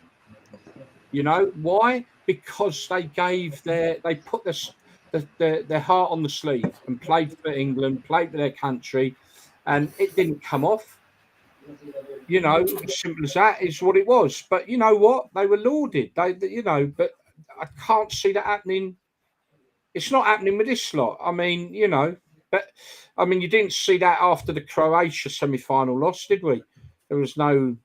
Why? Because they put their heart on the sleeve and played for England, played for their country, and it didn't come off. As simple as that is what it was. But you know what? They were lauded. But I can't see that happening. It's not happening with this lot. You didn't see that after the Croatia semi-final loss, did we? There was no.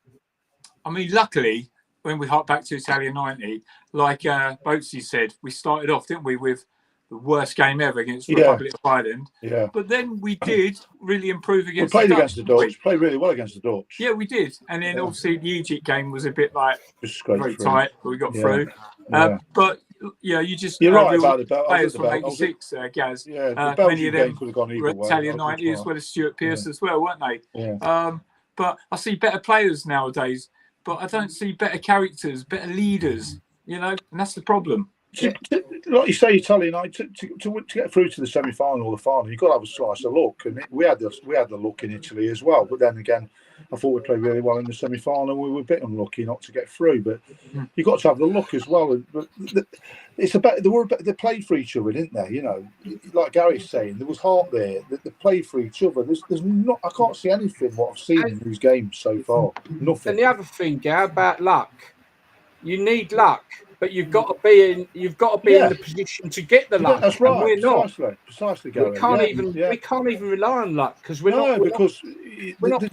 Luckily, when we hop back to Italian 90, like Boatsy said, we started off, didn't we, with the worst game ever against Republic of Ireland. Yeah. But then we did really improve against the Dutch. Played really well against the Dutch. Yeah, we did. And then obviously the Egypt game was a bit like very through. tight, but we got through. But you're right about the belt. Players from '86, Gaz. Yeah, many of them could have gone were Italian 90 as well as Stuart Pearce as well, weren't they? Yeah. But I see better players nowadays, but I don't see better characters, better leaders. And that's the problem. Like you say, Italian, to get through to the semi-final or the final, you've got to have a slice of luck, and we had the luck in Italy as well. But then again, I thought we played really well in the semi-final. We were a bit unlucky not to get through, but you've got to have the luck as well. But they played for each other, didn't they? Like Gary's saying, there was heart there. They played for each other. There's not. I can't see anything what I've seen in these games so far. Nothing. And the other thing, Gary, about luck, you need luck. But you've got to be in the position to get the luck. That's right. We're not. Precisely, Gary. We can't even rely on luck because we're not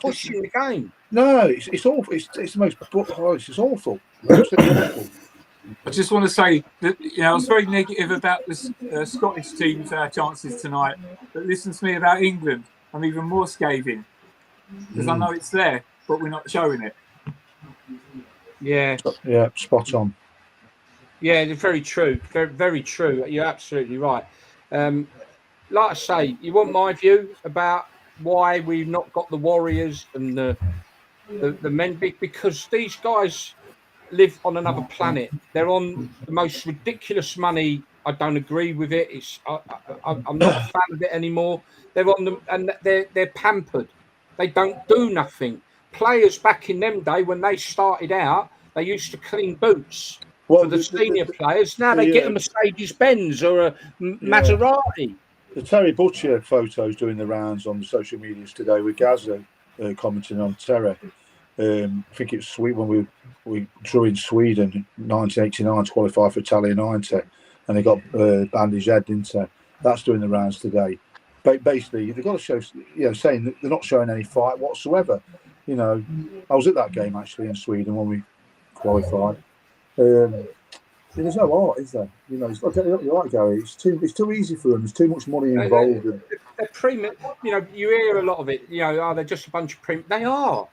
pushing the game. No, it's awful. It's the most. It's awful. Awful. I just want to say that I was very negative about the Scottish team's chances tonight. But listen to me about England. I'm even more scathing because I know it's there, but we're not showing it. Yeah. Yeah. Spot on. Yeah, very true. Very, very true. You're absolutely right. Like I say, you want my view about why we've not got the Warriors and the men? Because these guys live on another planet. They're on the most ridiculous money. I don't agree with it. I'm not a fan of it anymore. They're on them, and they're pampered. They don't do nothing. Players back in them day when they started out, they used to clean boots. For the senior players, now they get a Mercedes-Benz or a Maserati. The Terry Butcher photos doing the rounds on the social medias today with Gaza commenting on Terry. I think it was sweet when we drew in Sweden in 1989 to qualify for Italian 90, and they got bandaged head, didn't they? That's doing the rounds today. But basically, they've got to show, saying that they're not showing any fight whatsoever. I was at that game actually in Sweden when we qualified. There's no art, is there? You're right, Gary. It's too easy for them. There's too much money involved. They're you hear a lot of it. Are they just a bunch of They are.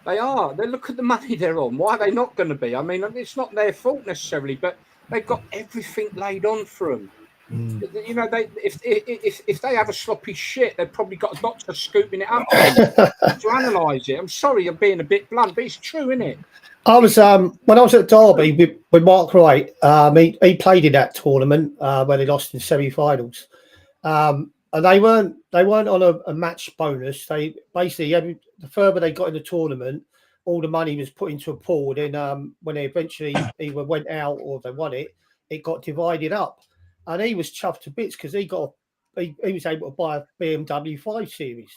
They are. They look at the money they're on. Why are they not going to be? I mean, it's not their fault necessarily, but they've got everything laid on for them. You know, if they have a sloppy shit, they've probably got a doctor scooping it up to analyse it. I'm sorry, I'm being a bit blunt, but it's true, isn't it? I was when I was at Derby with Mark Wright. He played in that tournament when they lost in semi-finals, and they weren't on a match bonus. They basically the further they got in the tournament, all the money was put into a pool. Then when they eventually either went out or they won it, it got divided up, and he was chuffed to bits because he was able to buy a BMW 5 Series.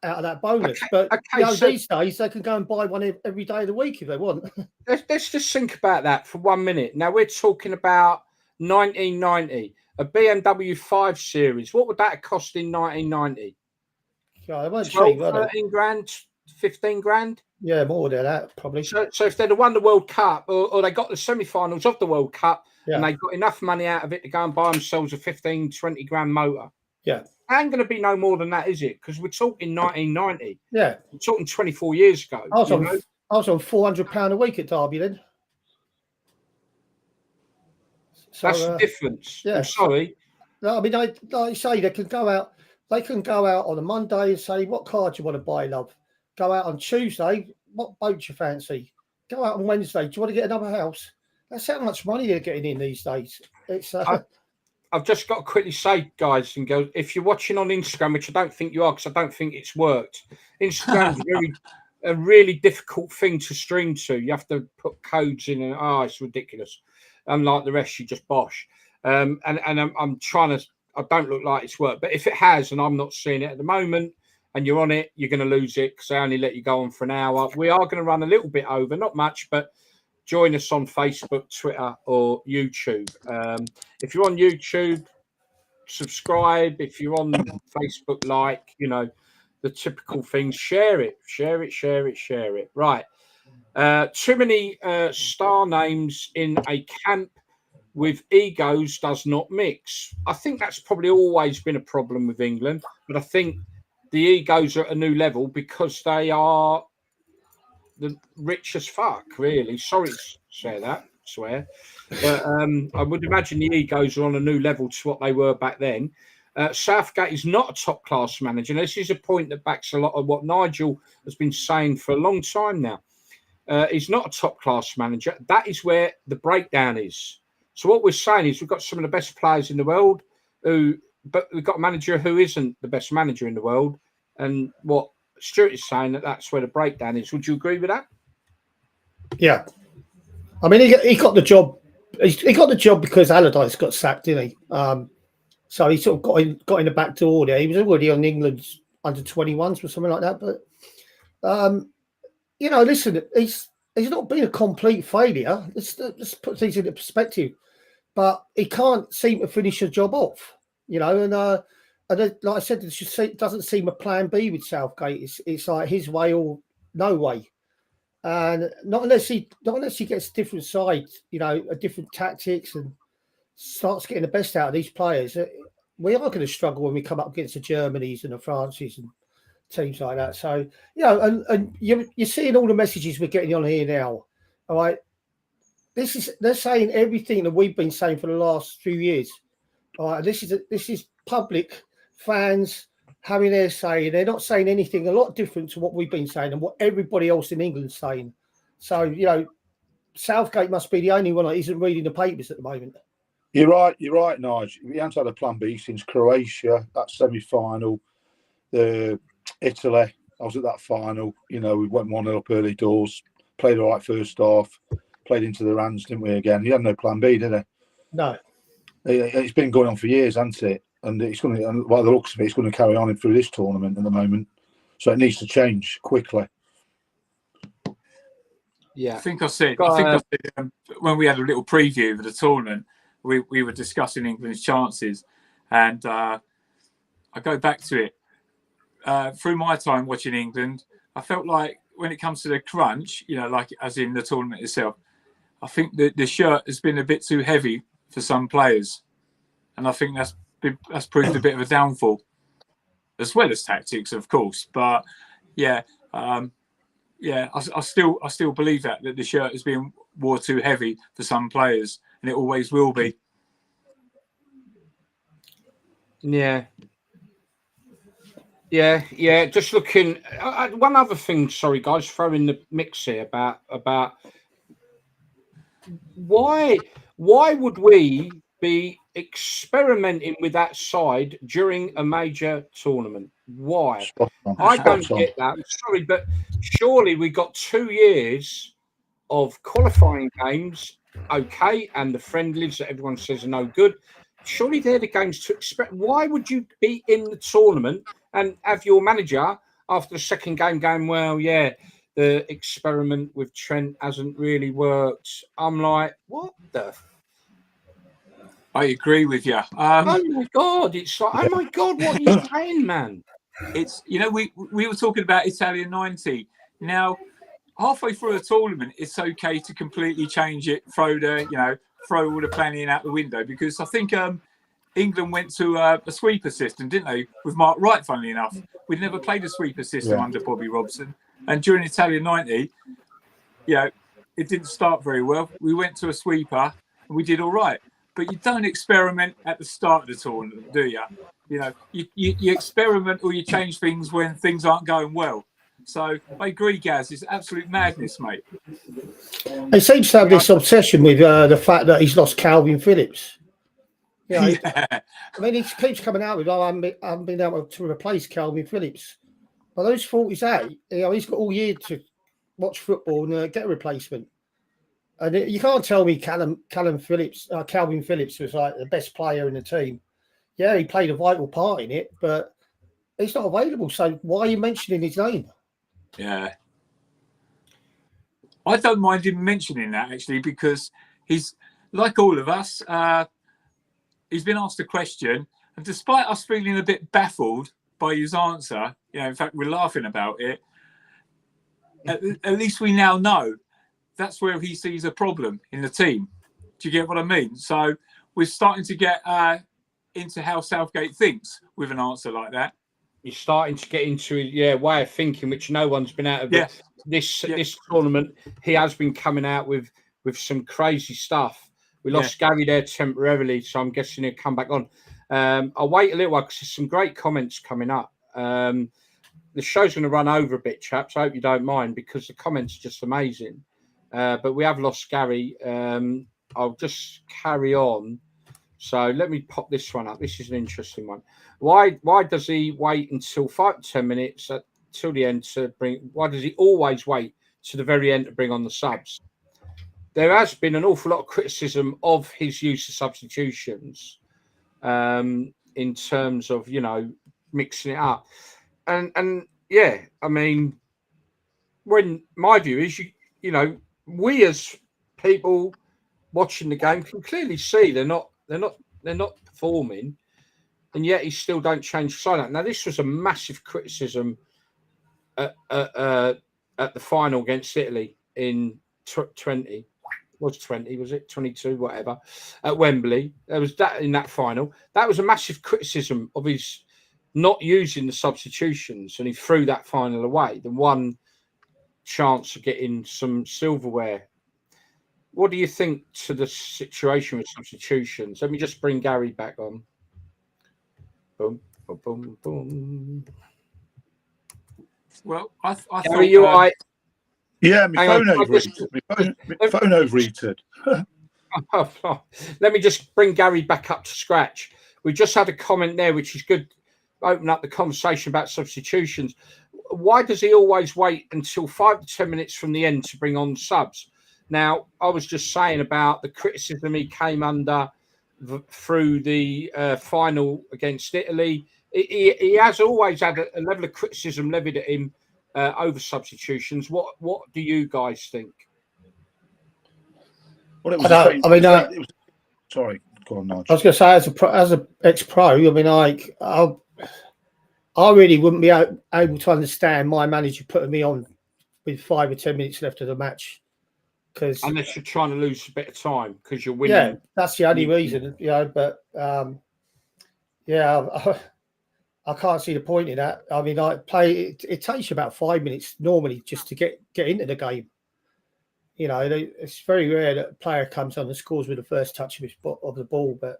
Out of that bonus, but these days they can go and buy one every day of the week if they want. Let's just think about that for 1 minute. Now we're talking about 1990, a BMW 5 Series. What would that have cost in 1990? Yeah, they weren't 12, cheap, were they? 13 grand, 15 grand. Yeah, more than that probably. So if they'd have won the World Cup or they got the semi-finals of the World Cup and they got enough money out of it to go and buy themselves a 15, 20 grand motor. Yeah. Ain't going to be no more than that, is it? Because we're talking 1990. Yeah. We're talking 24 years ago. I was on £400 a week at Derby then. So, that's the difference. Yeah. I'm sorry. No, I mean, like you say, they can go out. They can go out on a Monday and say, "What car do you want to buy, love?" Go out on Tuesday. What boat do you fancy? Go out on Wednesday. Do you want to get another house? That's how much money they're getting in these days. It's. I've just got to quickly say, guys and girls, if you're watching on Instagram, which I don't think you are, because I don't think it's worked, Instagram's a really difficult thing to stream to. You have to put codes in, and it's ridiculous. Unlike the rest, you just bosh. And I'm trying to. I don't look like it's worked, but if it has, and I'm not seeing it at the moment, and you're on it, you're going to lose it because I only let you go on for an hour. We are going to run a little bit over, not much, but. Join us on Facebook, Twitter, or YouTube. If you're on YouTube, subscribe. If you're on Facebook, like, the typical things, share it. Right. Too many star names in a camp with egos does not mix. I think that's probably always been a problem with England, but I think the egos are at a new level because they are the rich as fuck, really. Sorry to swear. But I would imagine the egos are on a new level to what they were back then. Southgate is not a top-class manager. And this is a point that backs a lot of what Nigel has been saying for a long time now. He's not a top-class manager. That is where the breakdown is. So what we're saying is we've got some of the best players in the world, but we've got a manager who isn't the best manager in the world. And what Stuart is saying that's where the breakdown is. Would you agree with that? Yeah, I mean he got the job. He got the job because Allardyce got sacked, didn't he? So he sort of got in the back door there. He was already on England's under-21s or something like that. But listen, he's not been a complete failure. Let's put things into perspective. But he can't seem to finish a job off, And like I said, it doesn't seem a plan B with Southgate. It's like his way or no way, and not unless he gets different sides, different tactics, and starts getting the best out of these players. We are going to struggle when we come up against the Germanys and the Frances and teams like that. So and you're seeing all the messages we're getting on here now. All right, they're saying everything that we've been saying for the last few years. All right, this is public. Fans having their say. They're not saying anything a lot different to what we've been saying and what everybody else in England's saying. So, Southgate must be the only one that isn't reading the papers at the moment. You're right, Nigel. We haven't had a plan B since Croatia, that semi-final, the Italy. I was at that final. We went 1-0 up early doors, played all right first half, played into the hands, didn't we, again? He had no plan B, did he? No. It's been going on for years, hasn't it? And it's going to, by the looks of it, it's going to carry on through this tournament at the moment. So it needs to change quickly. Yeah, I think I said when we had a little preview of the tournament, we were discussing England's chances, and I go back to it. Through my time watching England, I felt like when it comes to the crunch, like as in the tournament itself, I think that the shirt has been a bit too heavy for some players, and I think that's proved a bit of a downfall, as well as tactics, of course. But yeah, Yeah, I still believe that the shirt is being wore too heavy for some players, and it always will be. Yeah. Just looking. One other thing, sorry guys, throw in the mix here about why would we be experimenting with that side during a major tournament? Why? Spot on. I Spot don't on. get that. I'm sorry, but surely we got 2 years of qualifying games, okay, and the friendlies that everyone says are no good. Surely they're the games to expect. Why would you be in the tournament and have your manager after the second game going, well, yeah, the experiment with Trent hasn't really worked? I'm like, what the? I agree with you. Oh my God. It's like, oh my God, what are you saying, man? It's, we were talking about Italian 90. Now, halfway through a tournament, it's okay to completely change it, throw all the planning out the window, because I think England went to a sweeper system, didn't they, with Mark Wright, funnily enough. We'd never played a sweeper system under Bobby Robson. And during Italian 90, it didn't start very well. We went to a sweeper and we did all right. But you don't experiment at the start of the tournament, do you? You experiment or you change things when things aren't going well. So I agree, Gaz. It's absolute madness, mate. He seems to have this obsession with the fact that he's lost Calvin Phillips. I mean, he keeps coming out with, I haven't been able to replace Calvin Phillips. But those 48, he's got all year to watch football and get a replacement. And you can't tell me Calvin Phillips was like the best player in the team. Yeah, he played a vital part in it, but he's not available. So why are you mentioning his name? Yeah. I don't mind him mentioning that, actually, because he's, like all of us, he's been asked a question, and despite us feeling a bit baffled by his answer, in fact, we're laughing about it, at least we now know that's where he sees a problem in the team. Do you get what I mean? So we're starting to get into how Southgate thinks with an answer like that. You're starting to get into way of thinking, which no one's been out of. Yeah. This tournament, he has been coming out with some crazy stuff. We lost Gary there temporarily, so I'm guessing he'll come back on. I'll wait a little while because there's some great comments coming up. The show's going to run over a bit, chaps. I hope you don't mind because the comments are just amazing. But we have lost Gary. I'll just carry on. So let me pop this one up. This is an interesting one. Why does he wait until 5 to 10 minutes till the end to bring? Why does he always wait to the very end to bring on the subs? There has been an awful lot of criticism of his use of substitutions in terms of mixing it up, and I mean, when my view is we as people watching the game can clearly see they're not performing, and yet he still don't change the side. Now this was a massive criticism at the final against Italy in 20. Was 20? Was it 22? Whatever, at Wembley. There was that in that final. That was a massive criticism of his not using the substitutions, and he threw that final away. The one chance of getting some silverware. What do you think to the situation with substitutions? Let me just bring Gary back on. Boom, boom, boom, boom. Well, I Gary, thought you all right? Yeah, my phone overheated. Let me just bring Gary back up to scratch. We just had a comment there, which is good. Open up the conversation about substitutions. Why does he always wait until 5 to 10 minutes from the end to bring on subs? Now, I was just saying about the criticism he came under through the final against Italy. He has always had a level of criticism levied at him over substitutions. What do you guys think? Well, it was sorry, go on, Nigel. I was going to say, as a ex-pro, I mean, I really wouldn't be able to understand my manager putting me on with 5 or 10 minutes left of the match. Unless you're trying to lose a bit of time because you're winning. Yeah, that's the only reason, But I I can't see the point in that. I mean, it takes you about 5 minutes normally just to get into the game. You know, it's very rare that a player comes on and scores with the first touch of the ball. But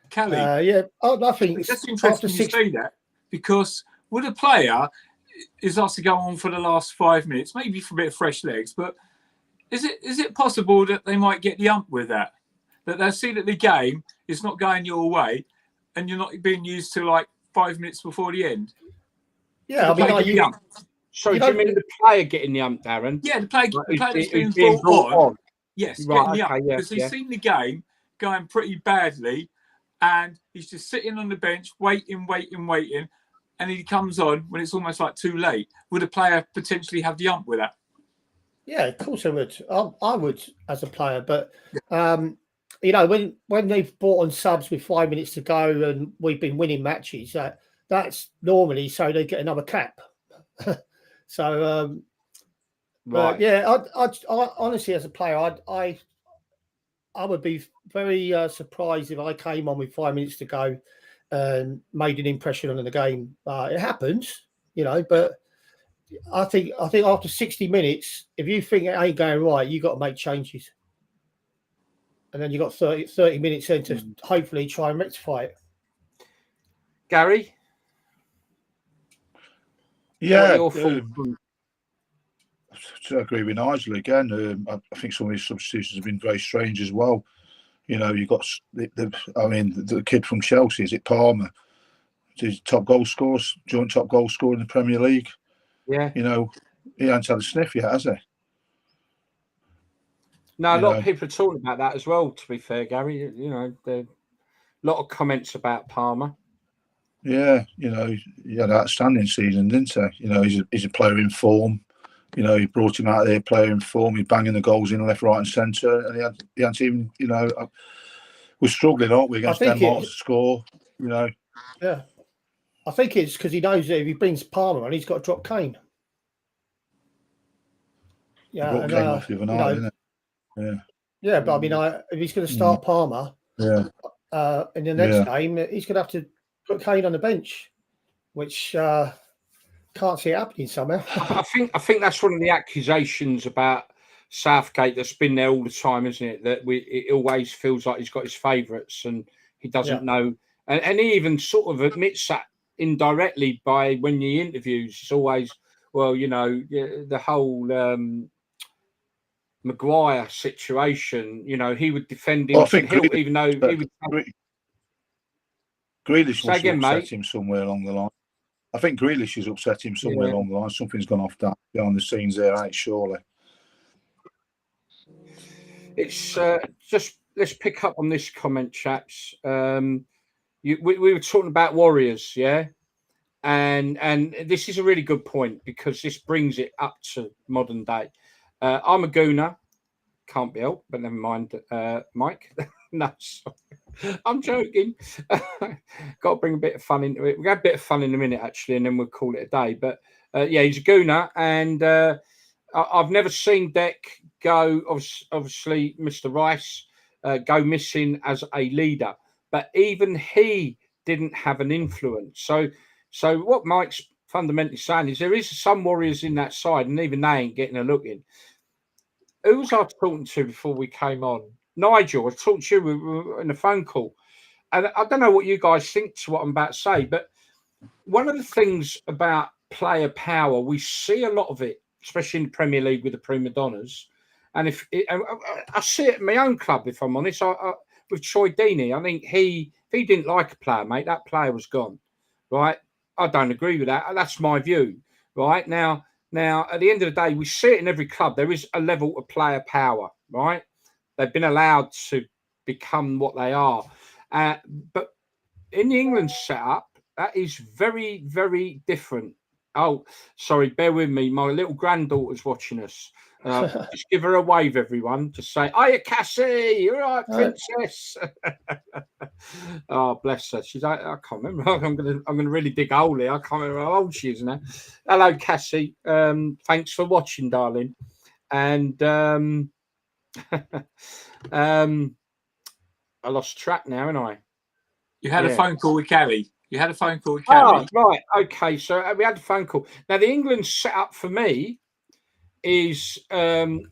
Kelly, I think that's after interesting you say that, because would a player is asked to go on for the last 5 minutes, maybe for a bit of fresh legs, but is it possible that they might get the ump with that? That they see that the game is not going your way and you're not being used to like 5 minutes before the end? Yeah, I mean, sorry, do you mean the player getting the ump, Darren? Yeah, the player that's being brought brought on. on. Yes, Right, getting the okay, ump, because he's seen the game going pretty badly and he's just sitting on the bench waiting, and he comes on when it's almost like too late. Would a player potentially have the ump with that? Yeah, of course I would. I would as a player, but you know, when they've brought on subs with 5 minutes to go and we've been winning matches, that's normally so they get another cap. So, right. but yeah, I honestly, as a player, I would be very surprised if I came on with 5 minutes to go and made an impression on the game. It happens, you know, but I think after 60 minutes, if you think it ain't going right, you got to make changes. And then you got 30 minutes in to hopefully try and rectify it. Gary? Yeah. What are your thoughts? I agree with Nigel again. I think some of these substitutions have been very strange as well. You know, you got the kid from Chelsea, is it Palmer? He's top goal scorer, joint top goal scorer in the Premier League. Yeah. You know, he hasn't had a sniff yet, has he? No, a lot of people are talking about that as well, to be fair, Gary. You know, there are a lot of comments about Palmer. Yeah, you know, he had an outstanding season, didn't he? You know, he's a player in form. You know, he brought him out there, player in form. He's banging the goals in left, right, and centre, and he hadn't even. You know, we're struggling, aren't we, against Denmark to score? You know. Yeah, I think it's because he knows that if he brings Palmer on, he's got to drop Kane. Yeah, brought Kane off the other night, didn't it? Yeah. Yeah, but I mean, if he's going to start Palmer, in the next game, he's going to have to put Kane on the bench, which can't see it happening somehow. I think that's one of the accusations about Southgate that's been there all the time, isn't it? That it always feels like he's got his favourites and he doesn't know, and he even sort of admits that indirectly by when he interviews. It's always, well, you know, the whole Maguire situation. You know, he would defend him. I think even though he would. Grealish must have upset him somewhere along the line. I think Grealish has upset him somewhere along the line. Something's gone off that behind the scenes there, ain't surely. It's just, let's pick up on this comment, chaps. We were talking about Warriors, yeah, and this is a really good point because this brings it up to modern day. I'm a gooner, can't be helped, but never mind, Mike. No, sorry. I'm joking. Got to bring a bit of fun into it. We'll have a bit of fun in a minute, actually, and then we'll call it a day. But yeah, he's a gooner, and I've never seen Deck go. Obviously, Mr. Rice go missing as a leader, but even he didn't have an influence. So what Mike's fundamentally saying is there is some Warriors in that side, and even they ain't getting a look in. Who was I talking to before we came on? Nigel. I talked to you in a phone call. And I don't know what you guys think to what I'm about to say, but one of the things about player power, we see a lot of it, especially in the Premier League with the prima donnas. And I see it in my own club, if I'm honest, with Troy Deeney. I think if he didn't like a player, mate, that player was gone, right? I don't agree with that. That's my view, right? Now, at the end of the day, we see it in every club. There is a level of player power, right? They've been allowed to become what they are. But in the England setup, that is very, very different. Oh, sorry, bear with me. My little granddaughter's watching us. Just give her a wave, everyone. Just say, "Hiya, Cassie. You're right, princess." Oh, bless her. She's I can't remember. I'm gonna really dig a hole here. I can't remember how old she is now. Hello, Cassie. Thanks for watching, darling. And I lost track now, haven't I? You had a phone call with Kelly. You had a phone call with Gary. Right. Okay. So we had a phone call. Now, the England setup for me is in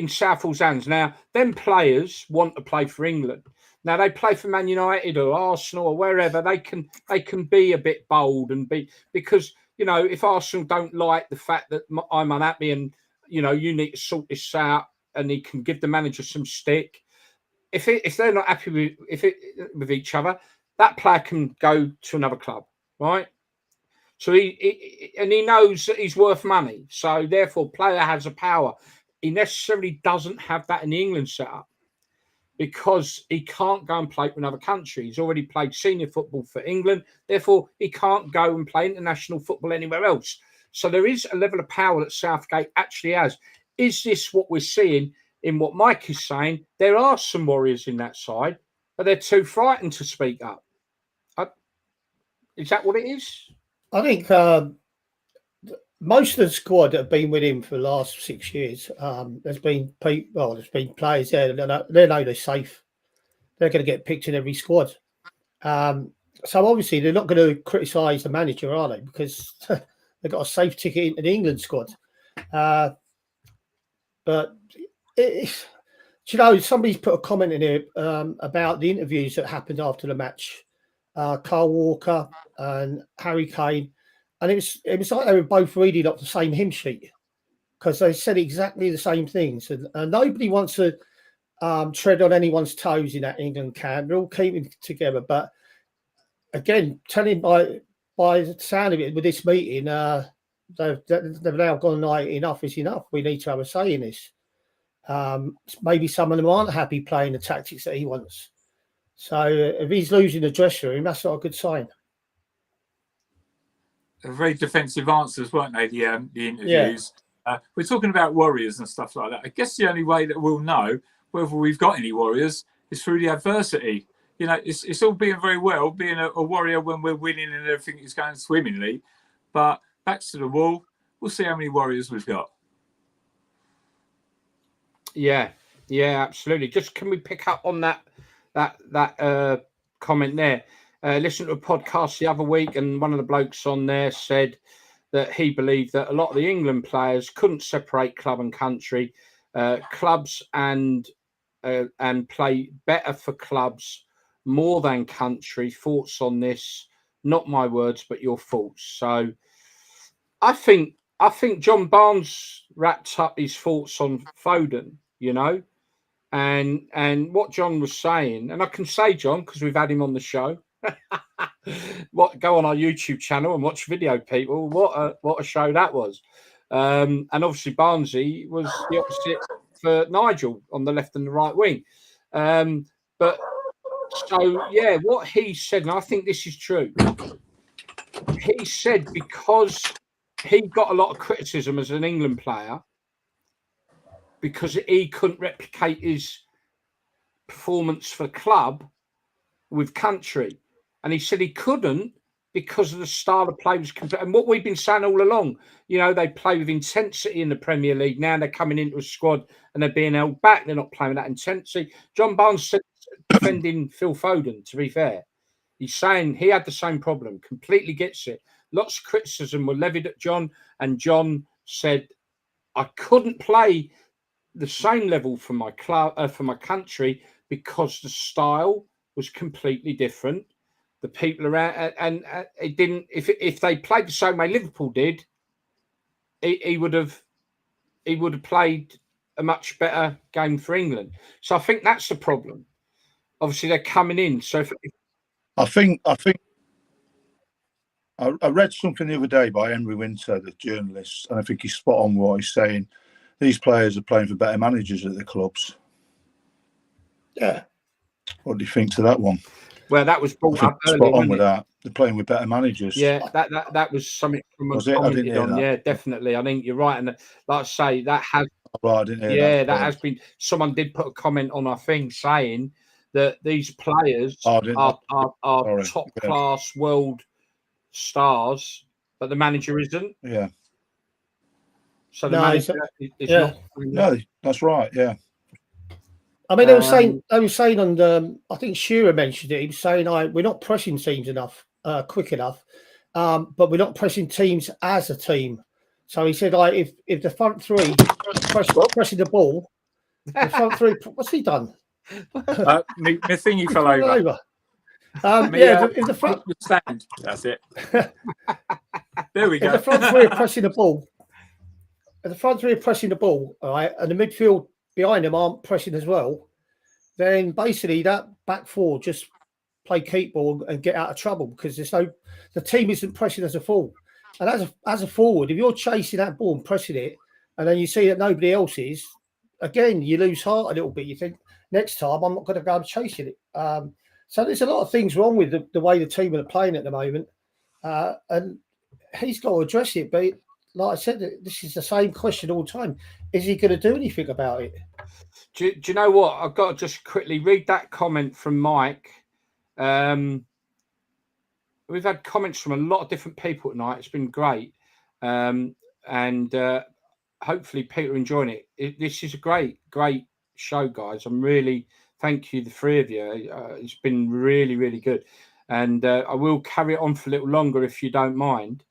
Southall's hands. Now, them players want to play for England. Now they play for Man United or Arsenal or wherever. They can be a bit bold and be, because if Arsenal don't like the fact that I'm unhappy and you need to sort this out, and he can give the manager some stick. If they're not happy with each other, that player can go to another club, right? So he knows that he's worth money. So therefore, player has a power. He necessarily doesn't have that in the England setup because he can't go and play for another country. He's already played senior football for England. Therefore, he can't go and play international football anywhere else. So there is a level of power that Southgate actually has. Is this what we're seeing in what Mike is saying? There are some warriors in that side, but they're too frightened to speak up. Is that what it is? I think most of the squad that have been with him for the last 6 years, there's been players there. They know they're safe. They're going to get picked in every squad. So obviously they're not going to criticise the manager, are they? Because they've got a safe ticket into the England squad. But somebody's put a comment in here about the interviews that happened after the match. Carl Walker and Harry Kane, and it was like they were both reading off the same hymn sheet because they said exactly the same things, and nobody wants to tread on anyone's toes in that England camp. They're all keeping together, but again, telling by the sound of it with this meeting, they've now gone, like, enough is enough. We need to have a say in this. Maybe some of them aren't happy playing the tactics that he wants. So if he's losing the dressing room, that's not a good sign. Very defensive answers, weren't they? The interviews. Yeah. We're talking about warriors and stuff like that. I guess the only way that we'll know whether we've got any warriors is through the adversity. It's all being very well being a warrior when we're winning and everything is going swimmingly, but backs to the wall. We'll see how many warriors we've got. Yeah, absolutely. Just can we pick up on that comment there? Listened to a podcast the other week, and one of the blokes on there said that he believed that a lot of the England players couldn't separate club and country, clubs and play better for clubs more than country. Thoughts on this? Not my words, but your thoughts. So I think John Barnes wrapped up his thoughts on Foden, and what John was saying, and I can say, John, because we've had him on the show. Go on our YouTube channel and watch video, people. What a show that was. And obviously Barnesy was the opposite for Nigel on the left and the right wing. But so yeah, what he said, and I think this is true. He said because he got a lot of criticism as an England player because he couldn't replicate his performance for club with country. And he said he couldn't because of the style of play was complete. And what we've been saying all along, they play with intensity in the Premier League. Now they're coming into a squad and they're being held back. They're not playing with that intensity. John Barnes said, defending Phil Foden, to be fair, he's saying he had the same problem, completely gets it. Lots of criticism were levied at John, and John said, I couldn't play the same level for my club, for my country, because the style was completely different. The people around, and it didn't. If they played the same way Liverpool did, he would have played a much better game for England. So I think that's the problem. Obviously, they're coming in. So I read something the other day by Henry Winter, the journalist, and I think he's spot on what he's saying. These players are playing for better managers at the clubs. Yeah. What do you think to that one? Well, that was brought up earlier. Spot on with that. They're playing with better managers. Yeah, that was something from was it? I didn't hear that. Yeah, definitely. I think you're right, and like I say, that has. Right, I didn't hear that. That has been. Someone did put a comment on our thing saying that these players are top class world stars, but the manager isn't. Yeah. So the manager is not. No, that's right. Yeah. I mean, they were saying on the, I think Shearer mentioned it. He was saying, we're not pressing teams enough, quick enough, but we're not pressing teams as a team. So he said, if the front three pressing the ball, the front three, what's he done? My thingy fell over. If the front stand, that's it. There we go. If the front three are pressing the ball, all right, and the midfield behind them aren't pressing as well, then basically that back four just play keep ball and get out of trouble because the team isn't pressing as a full. And as a forward, if you're chasing that ball and pressing it, and then you see that nobody else is, again you lose heart a little bit. You think next time I'm not going to go and chasing it. So there's a lot of things wrong with the way the team are playing at the moment, and he's got to address it. But like I said, this is the same question all the time. Is he going to do anything about it? Do you know what? I've got to just quickly read that comment from Mike. We've had comments from a lot of different people tonight. It's been great. And hopefully people are enjoying it. This is a great show, guys. Thank you, the three of you. It's been really, really good. And I will carry it on for a little longer if you don't mind,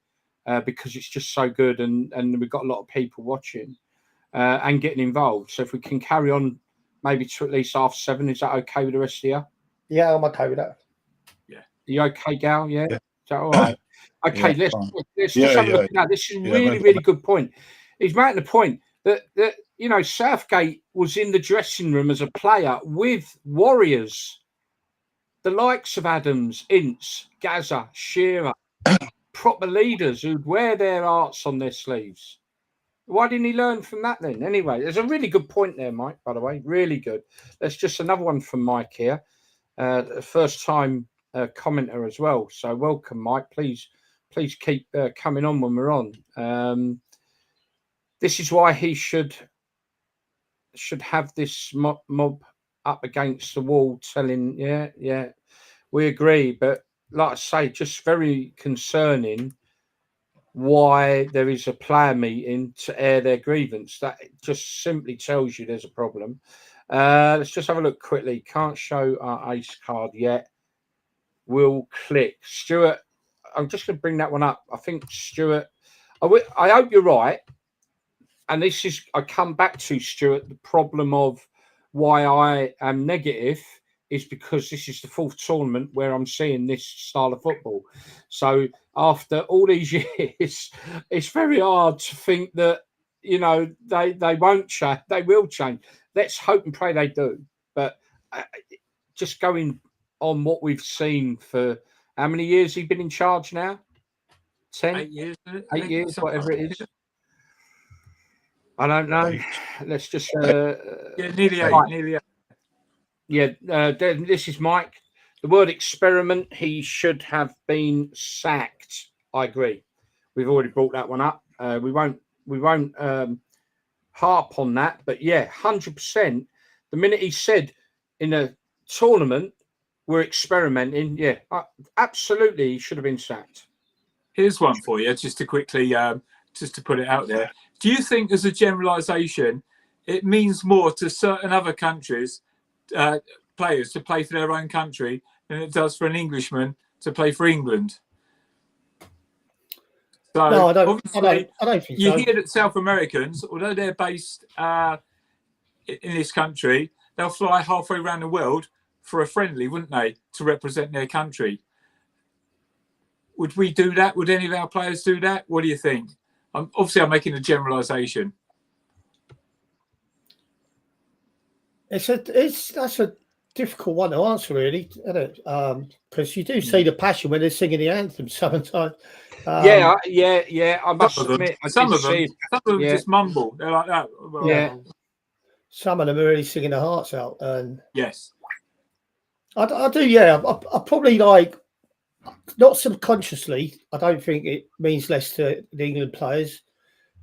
because it's just so good. And we've got a lot of people watching and getting involved. So if we can carry on maybe to at least 7:30, is that okay with the rest of you? Yeah, I'm okay with that. Yeah. Are you okay, Gal? Yeah. Is that all right? Okay, let's just have a look at that. This is a really good point. He's making the point that Southgate was in the dressing room as a player with warriors, the likes of Adams, Ince, Gaza, Shearer, proper leaders who'd wear their hearts on their sleeves. Why didn't he learn from that then? Anyway, there's a really good point there, Mike, by the way. Really good. There's just another one from Mike here. First time commenter as well. So welcome, Mike. Please keep coming on when we're on. This is why he should have this mob up against the wall telling, we agree. But like I say, just very concerning why there is a player meeting to air their grievance. That just simply tells you there's a problem. Let's just have a look quickly. Can't show our ace card yet. We'll click. Stuart, I'm just going to bring that one up. I think Stuart, I hope you're right. And this is, I come back to, Stuart, the problem of why I am negative is because this is the fourth tournament where I'm seeing this style of football. So after all these years, it's very hard to think that, they won't change. They will change. Let's hope and pray they do. But just going on what we've seen for how many years he's been in charge now? 10? 8 years. 8 years, whatever it is. I don't know. Let's just... nearly 8. Yeah, this is Mike. The word experiment, he should have been sacked. I agree. We've already brought that one up. We won't harp on that. But yeah, 100%. The minute he said in a tournament, we're experimenting, absolutely, he should have been sacked. Here's one for you, just to quickly, just to put it out there. Do you think, as a generalisation, it means more to certain other countries, players, to play for their own country than it does for an Englishman to play for England? So, no, I don't think you so. hear that South Americans, although they're based in this country, they'll fly halfway around the world for a friendly, wouldn't they, to represent their country? Would we do that? Would any of our players do that? What do you think? Obviously, I'm making a generalisation. That's a difficult one to answer, really, isn't it? Because you do see the passion when they're singing the anthem sometimes. I must admit, some of them just mumble. They're like that. Well, some of them are really singing their hearts out. And yes, I do. Yeah, I probably like. Not subconsciously, I don't think it means less to the England players,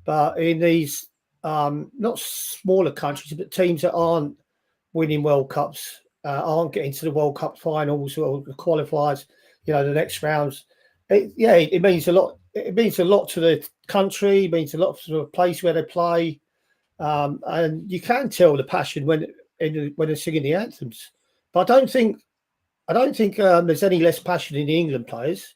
but in these not smaller countries, but teams that aren't winning World Cups, aren't getting to the World Cup finals or the qualifiers, the next rounds. It means a lot. It means a lot to the country. It means a lot to the place where they play, and you can tell the passion when when they're singing the anthems. But I don't think there's any less passion in the England players.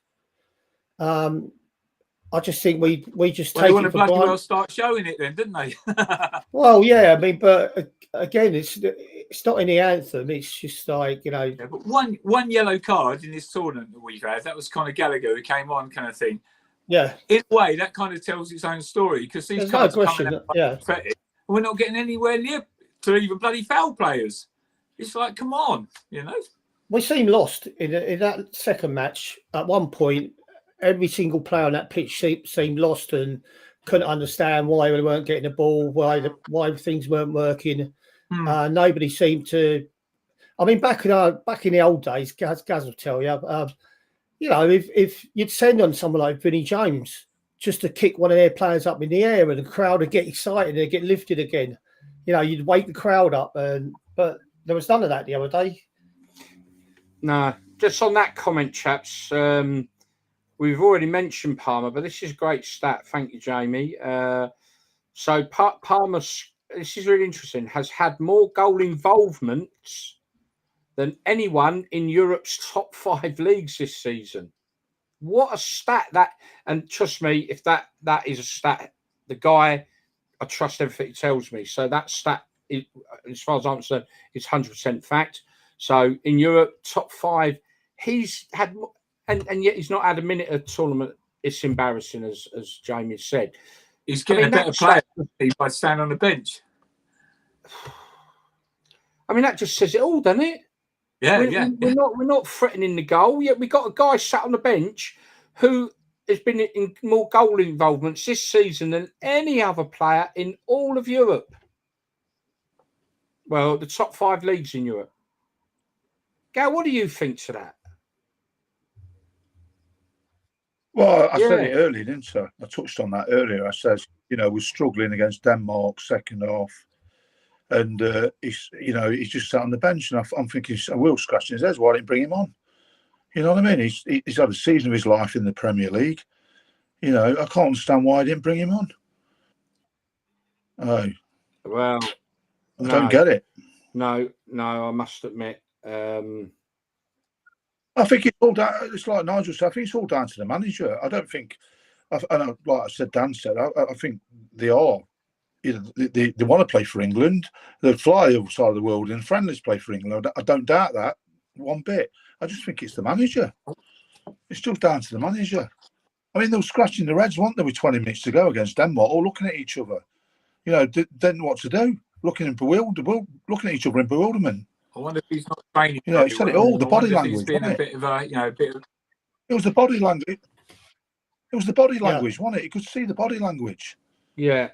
I just think we just Well, they take want it to for bloody granted. well start showing it then, didn't they? Well, yeah, I mean, but again, it's not in the anthem. It's just like, Yeah, but one yellow card in this tournament that we've had, that was kind of Gallagher who came on, kind of thing. Yeah, In a way, that kind of tells its own story because these there's no cards are question. coming out Yeah, pathetic. We're not getting anywhere near to even bloody foul players. It's like, come on, you know. we seemed lost in that second match. At one point, every single player on that pitch seemed lost and couldn't understand why they weren't getting the ball, why things weren't working. Nobody seemed to. I mean, back in the old days, Gaz will tell you. You know, if you'd send on someone like Vinnie James just to kick one of their players up in the air and the crowd would get excited and they'd get lifted again, you know, you'd wake the crowd up. But there was none of that the other day. No, just on that comment, chaps. We've already mentioned Palmer, but this is a great stat. Thank you, Jamie. So Palmer, this is really interesting, has had more goal involvements than anyone in Europe's top 5 leagues this season. What a stat that! And trust me, if that is a stat, the guy, I trust everything he tells me. So that stat, as far as I'm concerned, is 100% fact. So in Europe, top 5, he's had, and yet he's not had a minute of tournament. It's embarrassing, as Jamie said. He's getting a better player by standing on the bench. I mean, that just says it all, doesn't it? Yeah, We're not threatening the goal. Yet we got a guy sat on the bench who has been in more goal involvements this season than any other player in all of Europe. Well, the top 5 leagues in Europe. Gal, what do you think to that? Well, I said it earlier, didn't I? I touched on that earlier. I said, you know, we're struggling against Denmark second half. And he's just sat on the bench, and I'm thinking, I will scratching his head. Why didn't bring him on? You know what I mean? He's had a season of his life in the Premier League. You know, I can't understand why I didn't bring him on. Oh, well, I don't get it. No, I must admit. I think it's all down. It's like Nigel said. I think it's all down to the manager. I don't think. Like I said, Dan said. I think they are. You know, they want to play for England. They fly the other side of the world in friendlies, play for England. I don't doubt that one bit. I just think it's the manager. It's just down to the manager. I mean, they were scratching their heads, weren't they, with 20 minutes to go against Denmark, all looking at each other. You know, didn't know what to do. Looking at each other in bewilderment. I wonder if he's not training. You know, he said it all. The body language. It was the body language. It was the body language, wasn't it? You could see the body language. Yeah.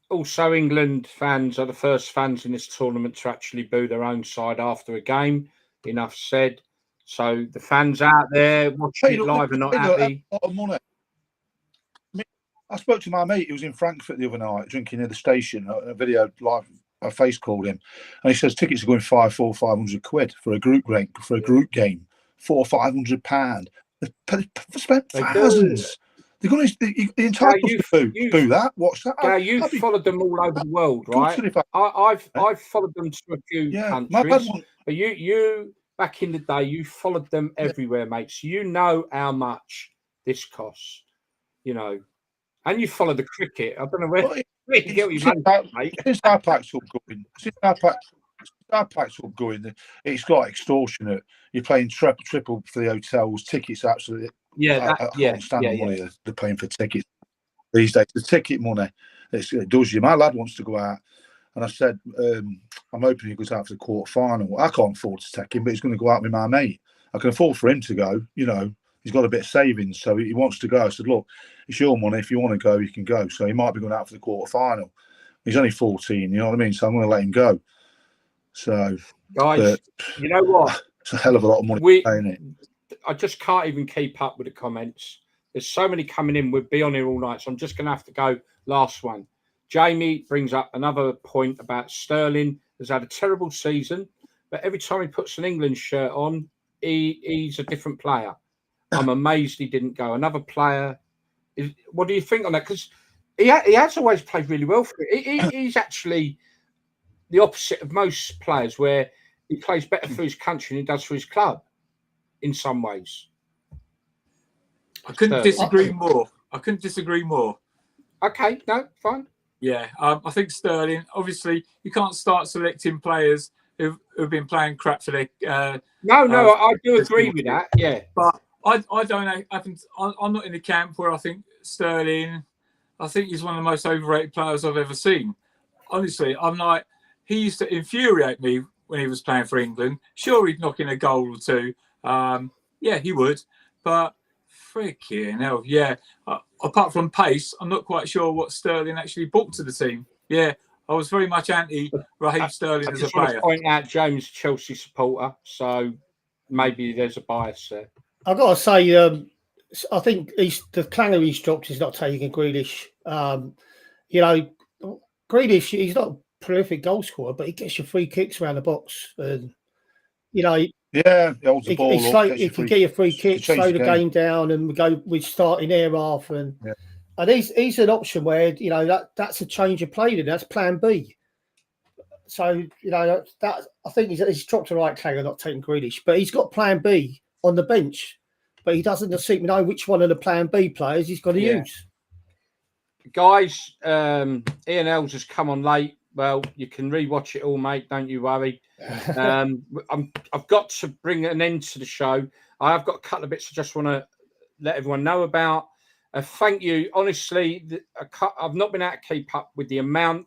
Also, England fans are the first fans in this tournament to actually boo their own side after a game. Enough said. So the fans out there watching it live are not happy. A lot of money. I spoke to my mate who was in Frankfurt the other night, drinking near the station. A video live, a face called him, and he says tickets are going £500 for a group game. £400 or £500. They spent thousands. They're going to the entire boo that. Watch that. Yeah, you've followed them all over the world, right? I've followed them to a few countries. But you back in the day, you followed them everywhere, mate. So you know how much this costs. You know, and you follow the cricket. I don't know where you get your money, mate. Since our pack's up going, it's like extortionate. You're paying triple for the hotels, tickets. Absolutely. Yeah, I can't stand the money they're paying for tickets these days. The ticket money, it does you. My lad wants to go out, and I said, I'm hoping he goes out for the quarter final. I can't afford to take him, but he's going to go out with my mate. I can afford for him to go. You know, he's got a bit of savings, so he wants to go. I said, look, it's your money. If you want to go, you can go. So he might be going out for the quarter final. He's only 14. You know what I mean? So I'm going to let him go. So, guys, you know what? It's a hell of a lot of money paying it. I just can't even keep up with the comments. There's so many coming in. We'll be on here all night, so I'm just going to have to go. Last one. Jamie brings up another point about Sterling has had a terrible season, but every time he puts an England shirt on, he's a different player. I'm amazed he didn't go. Another player. What do you think on that? Because he has always played really well for it. He's actually the opposite of most players, where he plays better for his country than he does for his club in some ways. I couldn't disagree more. I couldn't disagree more. Okay, no, fine. Yeah, I think Sterling, obviously, you can't start selecting players who've been playing crap for their... No, I do agree with that, yeah. But I don't know. I'm not in the camp where I think Sterling, I think he's one of the most overrated players I've ever seen. Honestly, I'm like, he used to infuriate me when he was playing for England. Sure, he'd knock in a goal or two. Yeah, he would. But freaking hell, yeah. Apart from pace, I'm not quite sure what Sterling actually brought to the team. Yeah, I was very much anti Raheem Sterling as a player. I just want to point out James, Chelsea supporter, so maybe there's a bias there. I've got to say, I think the clanger he's dropped is not taking Grealish. You know, Grealish, he's not a prolific goal scorer, but he gets your free kicks around the box. And, you know, yeah, he holds the ball it's up, like if you get your free kicks, slow the game down, and we start in air half. And he's an option where, you know, that's a change of play. That's plan B. So, you know, that I think he's dropped the right clanger, not taking Grealish, but he's got plan B on the bench, but he doesn't seem to know which one of the plan B players he's got to use. Guys, Ian Els has come on late. Well, you can rewatch it all, mate. Don't you worry. I've got to bring an end to the show. I've got a couple of bits I just want to let everyone know about. Thank you. Honestly, I've not been able to keep up with the amount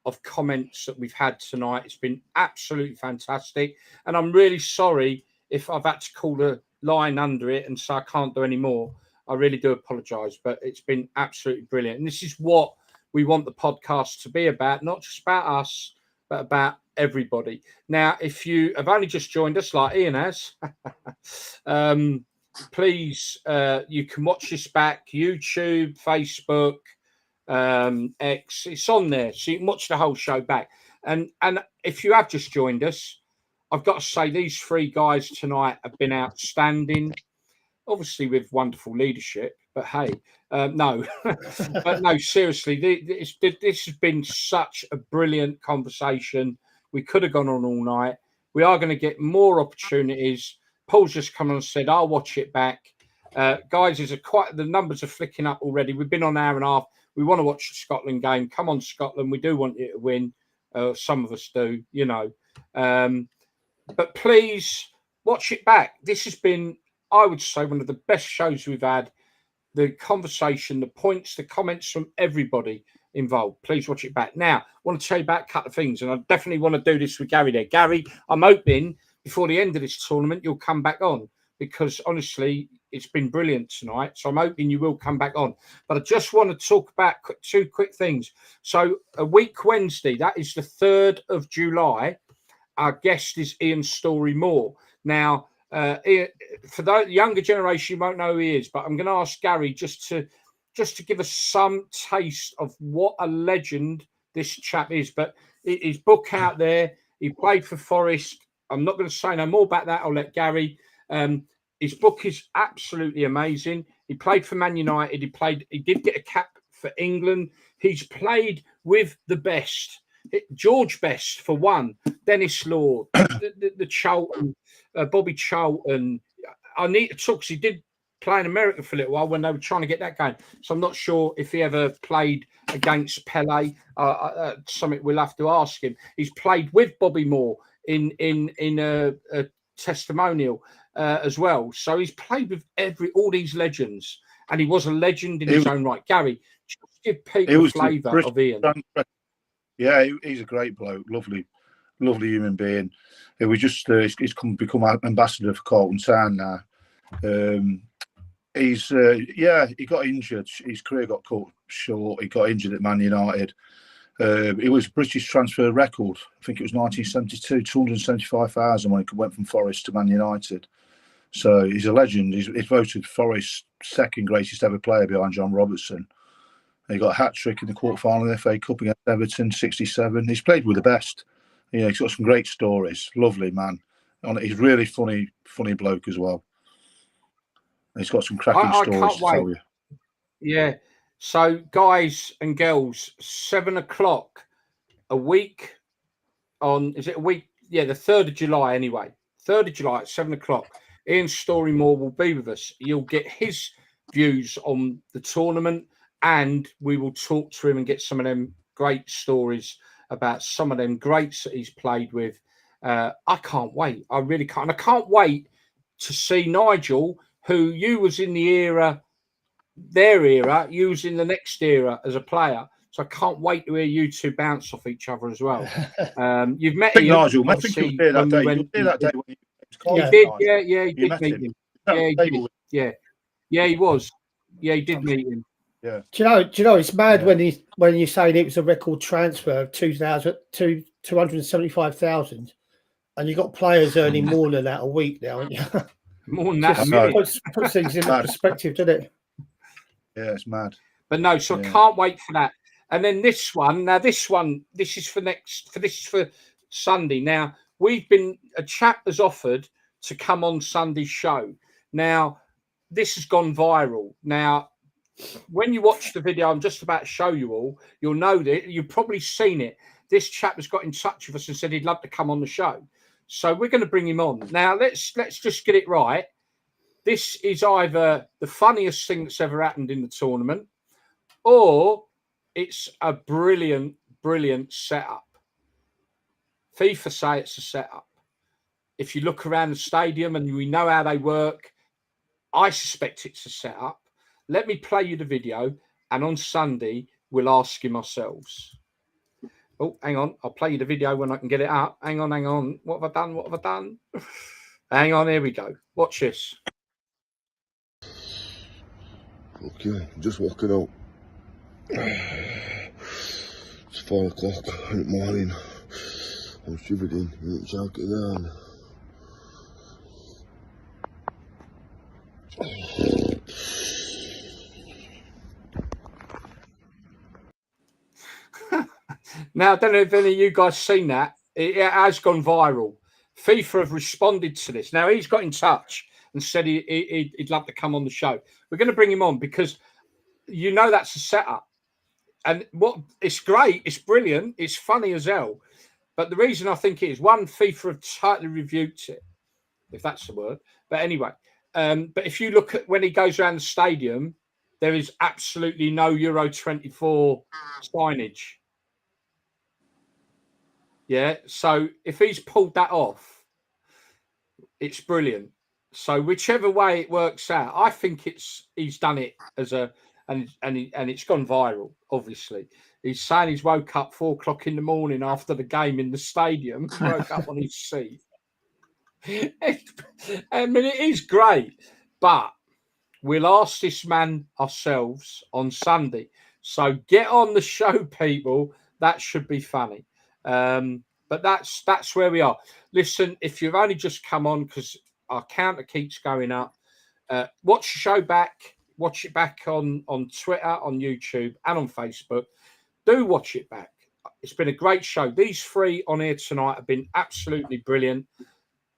of comments that we've had tonight. It's been absolutely fantastic. And I'm really sorry if I've had to call a line under it and so I can't do any more. I really do apologise, but it's been absolutely brilliant. And this is what we want the podcast to be about, not just about us, but about everybody. Now, if you have only just joined us, like Ian has, please, you can watch this back, YouTube, Facebook, X. It's on there, so you can watch the whole show back. And if you have just joined us, I've got to say these three guys tonight have been outstanding. Obviously with wonderful leadership, but hey, no, but no, seriously, this has been such a brilliant conversation. We could have gone on all night. We are going to get more opportunities. Paul's just come on and said, I'll watch it back. Guys, the numbers are flicking up already. We've been on an hour and a half. We want to watch the Scotland game. Come on, Scotland. We do want you to win. Some of us do, you know. But please watch it back. This has been, I would say, one of the best shows we've had. The conversation, the points, the comments from everybody involved. Please watch it back. Now, I want to tell you about a couple of things, and I definitely want to do this with Gary there. Gary, I'm hoping before the end of this tournament, you'll come back on, because honestly, it's been brilliant tonight. So I'm hoping you will come back on. But I just want to talk about two quick things. So a week Wednesday, that is the 3rd of July, our guest is Ian Story-Moore. Now, for the younger generation, you won't know who he is, but I'm going to ask Gary just to give us some taste of what a legend this chap is. But his book out there, he played for Forest. I'm not going to say no more about that. I'll let Gary. His book is absolutely amazing. He played for Man United. He did get a cap for England. He's played with the best. George Best for one, Dennis Law, the Charlton, Bobby Charlton. I need to talk because he did play in America for a little while when they were trying to get that going. So I'm not sure if he ever played against Pele. Something we'll have to ask him. He's played with Bobby Moore in a testimonial as well. So he's played with all these legends, and he was a legend in his own right. Gary, just give people a flavour of Ian. Yeah, he's a great bloke, lovely human being. It was just he's become ambassador for Carlton Town now. He got injured. His career got cut short. He got injured at Man United. It was British transfer record. I think it was 1972, 275,000 when he went from Forest to Man United. So he's a legend. He's voted Forest's second greatest ever player behind John Robertson. He got a hat-trick in the quarter-final of the FA Cup against Everton, 67. He's played with the best. You know, he's got some great stories. Lovely man. He's really funny bloke as well. He's got some cracking stories to tell you. Yeah. So, guys and girls, 7 o'clock a week on, is it a week? Yeah, the 3rd of July anyway. 3rd of July at 7 o'clock. Ian Storymore will be with us. You'll get his views on the tournament, and we will talk to him and get some of them great stories about some of them greats that he's played with. I can't wait. I really can't. And I can't wait to see Nigel, who you was in the era, their era, you was in the next era as a player. So I can't wait to hear you two bounce off each other as well. You've met him, Nigel. I think you were there that day. You were there that day when you did. Yeah, he did meet him. Yeah, he did. Yeah, he was. Yeah, he did meet him. Yeah. Do you know? It's mad when you say it was a record transfer of 275,000, and you got players earning more than that a week now. Aren't you? More than that. Puts things in perspective, doesn't it? Yeah, it's mad. But no, so I can't wait for that. And then this one. Now, this is for Sunday. Now, a chap has offered to come on Sunday's show. Now, this has gone viral. Now, when you watch the video I'm just about to show you all, you'll know that you've probably seen it. This chap has got in touch with us and said he'd love to come on the show. So we're going to bring him on. Now, let's just get it right. This is either the funniest thing that's ever happened in the tournament, or it's a brilliant, brilliant setup. FIFA say it's a setup. If you look around the stadium and we know how they work, I suspect it's a setup. Let me play you the video, and on Sunday, we'll ask him ourselves. Oh, hang on. I'll play you the video when I can get it up. Hang on. What have I done? Hang on, here we go. Watch this. Okay, just walking out. It's 5 o'clock in the morning. I'm shivering in the jacket down. Now, I don't know if any of you guys seen that. It has gone viral. FIFA have responded to this. Now, he's got in touch and said he'd love to come on the show. We're going to bring him on because you know that's a setup. And it's great, it's brilliant, it's funny as hell. But the reason I think it is, one, FIFA have tightly rebuked it, if that's the word. But anyway, but if you look at when he goes around the stadium, there is absolutely no Euro 24 signage. Yeah, so if he's pulled that off, it's brilliant. So whichever way it works out, I think he's done it as and it's gone viral. Obviously, he's saying he's woke up 4 o'clock in the morning after the game in the stadium, woke up on his seat. I mean, it is great, but we'll ask this man ourselves on Sunday. So get on the show, people. That should be funny. But that's where we are. Listen, if you've only just come on because our counter keeps going up, watch the show back. Watch it back on Twitter, on YouTube, and on Facebook. Do watch it back. It's been a great show. These 3 on here tonight have been absolutely brilliant.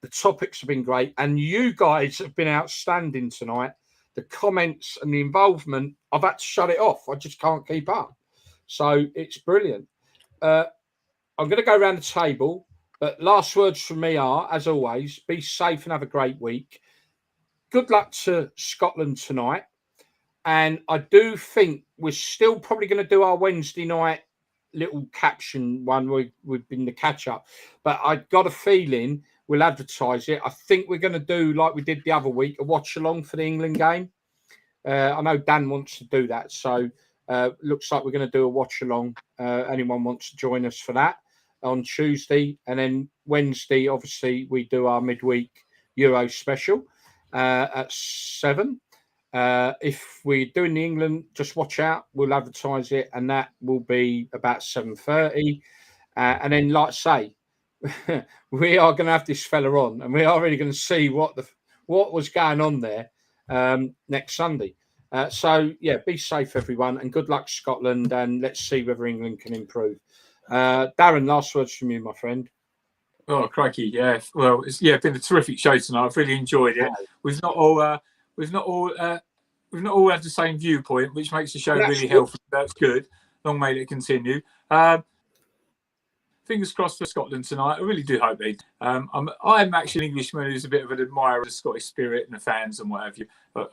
The topics have been great, and you guys have been outstanding tonight. The comments and the involvement, I've had to shut it off. I just can't keep up. So it's brilliant. I'm going to go around the table, but last words from me are, as always, be safe and have a great week. Good luck to Scotland tonight. And I do think we're still probably going to do our Wednesday night little caption one. We've been the catch up, but I got a feeling we'll advertise it. I think we're going to do like we did the other week, a watch along for the England game. I know Dan wants to do that, so looks like we're going to do a watch along. Anyone wants to join us for that on Tuesday, and then Wednesday, obviously, we do our midweek Euro special at 7. If we're doing the England, just watch out. We'll advertise it, and that will be about 7:30. And then, like I say, we are going to have this fella on, and we are really going to see what was going on there next Sunday. So, yeah, be safe, everyone, and good luck, Scotland, and let's see whether England can improve. Darren, last words from you, my friend. Oh, crikey, yeah. Well, it's been a terrific show tonight. I've really enjoyed it. We've not all had the same viewpoint, which makes the show really healthy. That's good. Long may it continue. fingers crossed for Scotland tonight. I really do hope they. I'm actually an Englishman who's a bit of an admirer of the Scottish spirit and the fans and what have you. But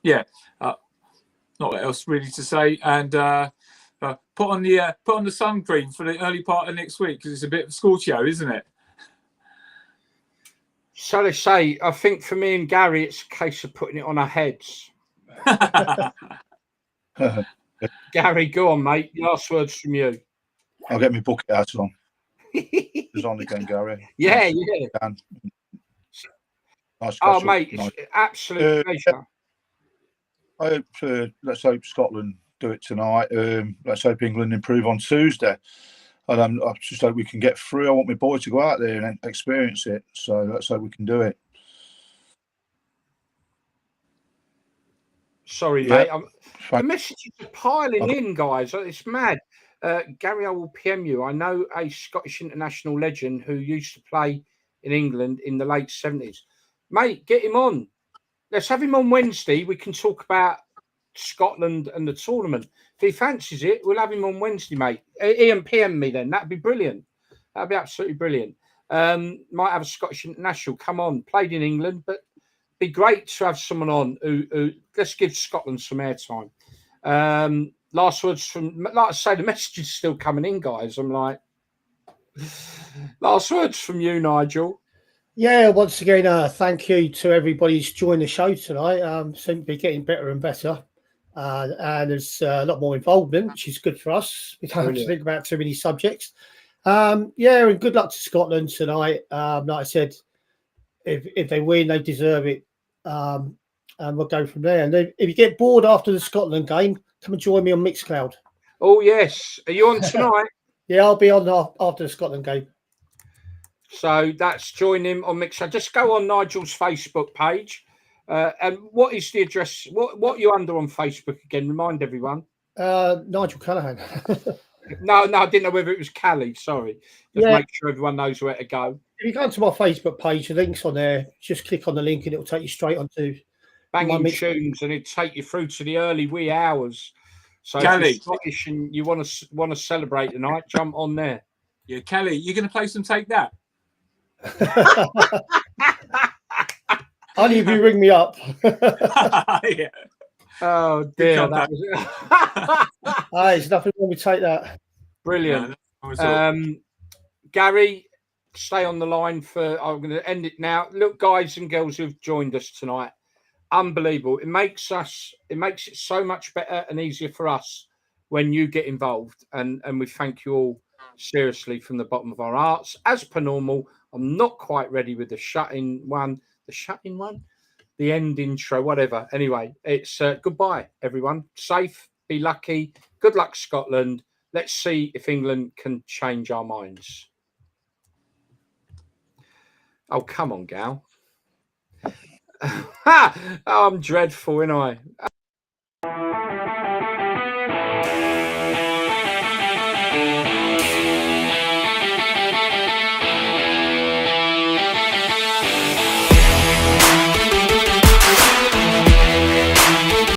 yeah, not what else really to say. And put on the sun cream for the early part of next week because it's a bit of a scorchio, isn't it? So they say. I think for me and Gary, it's a case of putting it on our heads. Gary, go on, mate. Last words from you. I'll get my bucket hat on. It's on again, Gary. Yeah. Nice Oh, mate, it's absolute pleasure. I hope, let's hope Scotland do it tonight. Let's hope England improve on Tuesday. And I just hope we can get through. I want my boy to go out there and experience it. So let's hope we can do it. Sorry, mate. The messages are piling in, guys. It's mad. Gary, I will PM you. I know a Scottish international legend who used to play in England in the late 70s. Mate, get him on. Let's have him on Wednesday. We can talk about Scotland and the tournament. If he fancies it, we'll have him on Wednesday, mate. Ian, PM me then. That'd be brilliant. That'd be absolutely brilliant. Might have a Scottish international come on. Played in England, but be great to have someone on who let's give Scotland some airtime. Last words from, like I say, the message is still coming in, guys. I'm like, last words from you, Nigel. Yeah, once again, thank you to everybody who's joined the show tonight. Seem to be getting better and better. And there's a lot more involvement, which is good for us. We don't have to think about too many subjects. Yeah, and good luck to Scotland tonight. Like I said, if they win, they deserve it. And we'll go from there. And if you get bored after the Scotland game, come and join me on Mixcloud. Oh, yes. Are you on tonight? Yeah, I'll be on after the Scotland game. So that's join him on Mixcloud. Just go on Nigel's Facebook page. And what is the address? What are you under on Facebook again? Remind everyone. Nigel Callaghan. No, I didn't know whether it was Callie. Sorry. Just make sure everyone knows where to go. If you go onto my Facebook page, the link's on there. Just click on the link and it'll take you straight onto banging tunes, and it'll take you through to the early wee hours. So Callie, if you're Scottish and you want to celebrate tonight, jump on there. Yeah, Callie, you're going to play some Take That? Only if you ring me up. Yeah. Oh dear. There's nothing wrong with Take That. Brilliant. Gary, stay on the line I'm going to end it now. Look, guys and girls who've joined us tonight, unbelievable. It makes it so much better and easier for us when you get involved. And we thank you all seriously from the bottom of our hearts. As per normal, I'm not quite ready with the shut-in one, the end intro, whatever. Anyway, it's goodbye, everyone. Safe, be lucky. Good luck, Scotland. Let's see if England can change our minds. Oh, come on, Gal. I'm dreadful, ain't I?